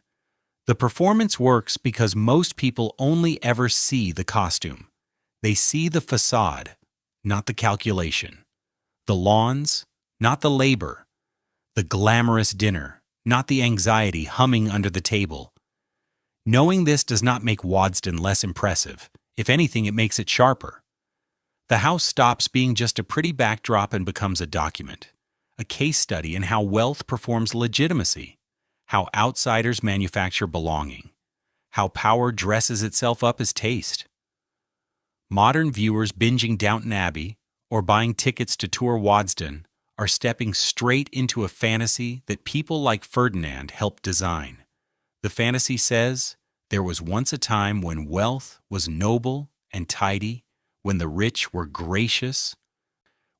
The performance works because most people only ever see the costume. They see the facade, not the calculation. The lawns, not the labor. The glamorous dinner, not the anxiety humming under the table. Knowing this does not make Waddesdon less impressive. If anything, it makes it sharper. The house stops being just a pretty backdrop and becomes a document, a case study in how wealth performs legitimacy, how outsiders manufacture belonging, how power dresses itself up as taste. Modern viewers binging Downton Abbey or buying tickets to tour Waddesdon are stepping straight into a fantasy that people like Ferdinand helped design. The fantasy says, there was once a time when wealth was noble and tidy, when the rich were gracious,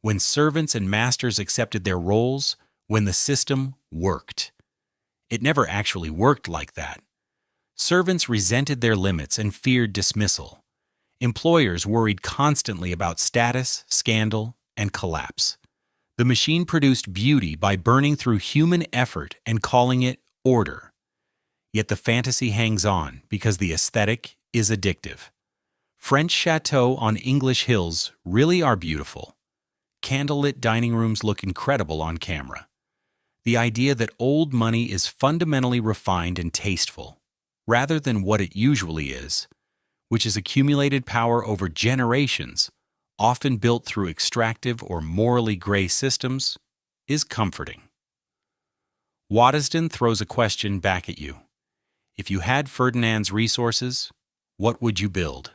when servants and masters accepted their roles, when the system worked. It never actually worked like that. Servants resented their limits and feared dismissal. Employers worried constantly about status, scandal, and collapse. The machine produced beauty by burning through human effort and calling it order. Yet the fantasy hangs on because the aesthetic is addictive. French chateaux on English hills really are beautiful. Candlelit dining rooms look incredible on camera. The idea that old money is fundamentally refined and tasteful, rather than what it usually is, which is accumulated power over generations, often built through extractive or morally gray systems, is comforting. Waddesdon throws a question back at you. If you had Ferdinand's resources, what would you build?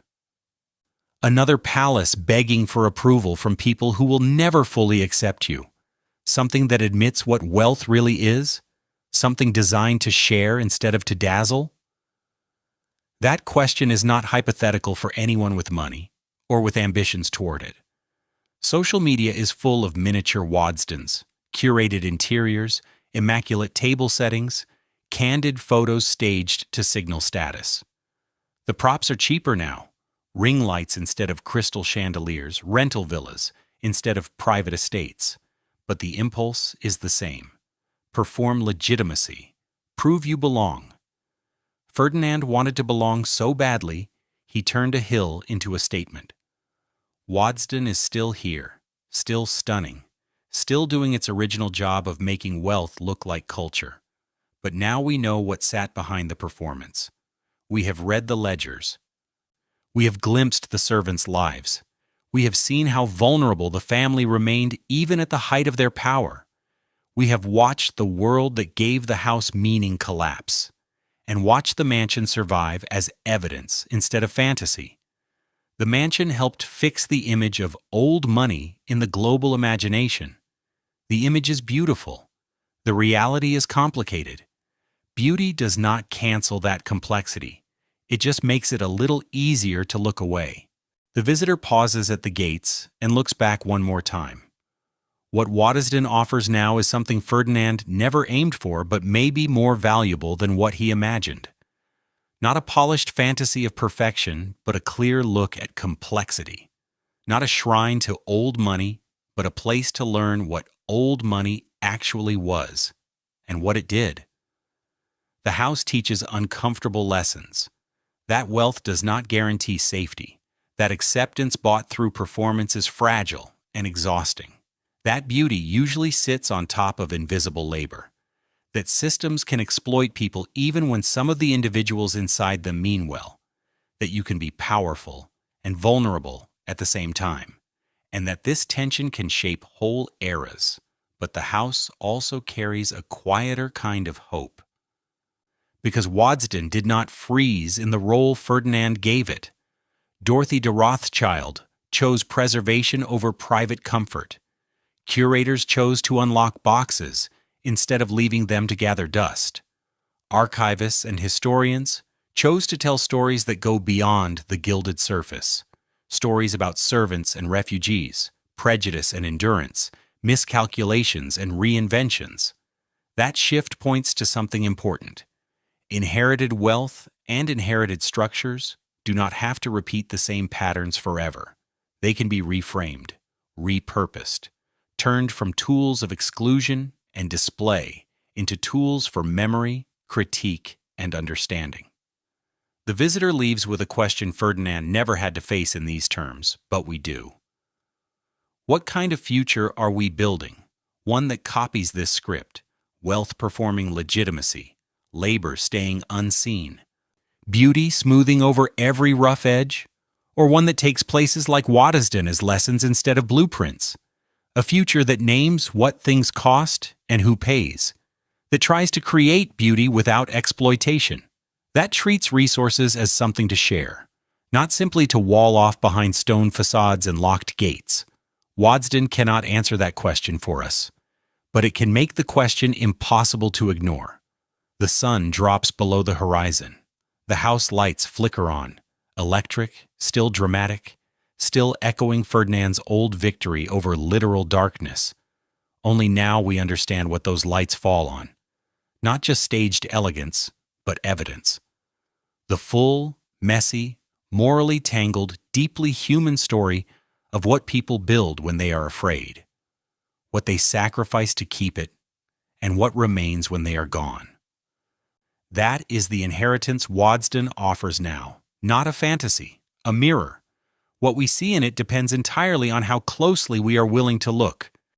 Another palace begging for approval from people who will never fully accept you. Something that admits what wealth really is? Something designed to share instead of to dazzle? That question is not hypothetical for anyone with money or with ambitions toward it. Social media is full of miniature Waddesdons, curated interiors, immaculate table settings, candid photos staged to signal status. The props are cheaper now. Ring lights instead of crystal chandeliers, rental villas instead of private estates. But the impulse is the same. Perform legitimacy. Prove you belong. Ferdinand wanted to belong so badly, he turned a hill into a statement. Waddesdon is still here, still stunning, still doing its original job of making wealth look like culture. But now we know what sat behind the performance. We have read the ledgers. We have glimpsed the servants' lives. We have seen how vulnerable the family remained even at the height of their power. We have watched the world that gave the house meaning collapse, and watched the mansion survive as evidence instead of fantasy. The mansion helped fix the image of old money in the global imagination. The image is beautiful. The reality is complicated. Beauty does not cancel that complexity. It just makes it a little easier to look away. The visitor pauses at the gates and looks back one more time. What Waddesdon offers now is something Ferdinand never aimed for, but may be more valuable than what he imagined. Not a polished fantasy of perfection, but a clear look at complexity. Not a shrine to old money, but a place to learn what old money actually was, and what it did. The house teaches uncomfortable lessons. That wealth does not guarantee safety. That acceptance bought through performance is fragile and exhausting. That beauty usually sits on top of invisible labor. That systems can exploit people even when some of the individuals inside them mean well. That you can be powerful and vulnerable at the same time. And that this tension can shape whole eras. But the house also carries a quieter kind of hope. Because Waddesdon did not freeze in the role Ferdinand gave it. Dorothy de Rothschild chose preservation over private comfort. Curators chose to unlock boxes instead of leaving them to gather dust. Archivists and historians chose to tell stories that go beyond the gilded surface. Stories about servants and refugees, prejudice and endurance, miscalculations and reinventions. That shift points to something important. Inherited wealth and inherited structures do not have to repeat the same patterns forever. They can be reframed, repurposed, turned from tools of exclusion and display into tools for memory, critique, and understanding. The visitor leaves with a question Ferdinand never had to face in these terms, but we do. What kind of future are we building? One that copies this script, wealth performing legitimacy, labor staying unseen, beauty smoothing over every rough edge, or one that takes places like Waddesdon as lessons instead of blueprints? A future that names what things cost and who pays, that tries to create beauty without exploitation, that treats resources as something to share, not simply to wall off behind stone facades and locked gates. Waddesdon cannot answer that question for us, but it can make the question impossible to ignore. The sun drops below the horizon. The house lights flicker on, electric, still dramatic, still echoing Ferdinand's old victory over literal darkness. Only now we understand what those lights fall on. Not just staged elegance, but evidence. The full, messy, morally tangled, deeply human story of what people build when they are afraid, what they sacrifice to keep it, and what remains when they are gone. That is the inheritance Waddesdon offers now, not a fantasy, a mirror. What we see in it depends entirely on how closely we are willing to look.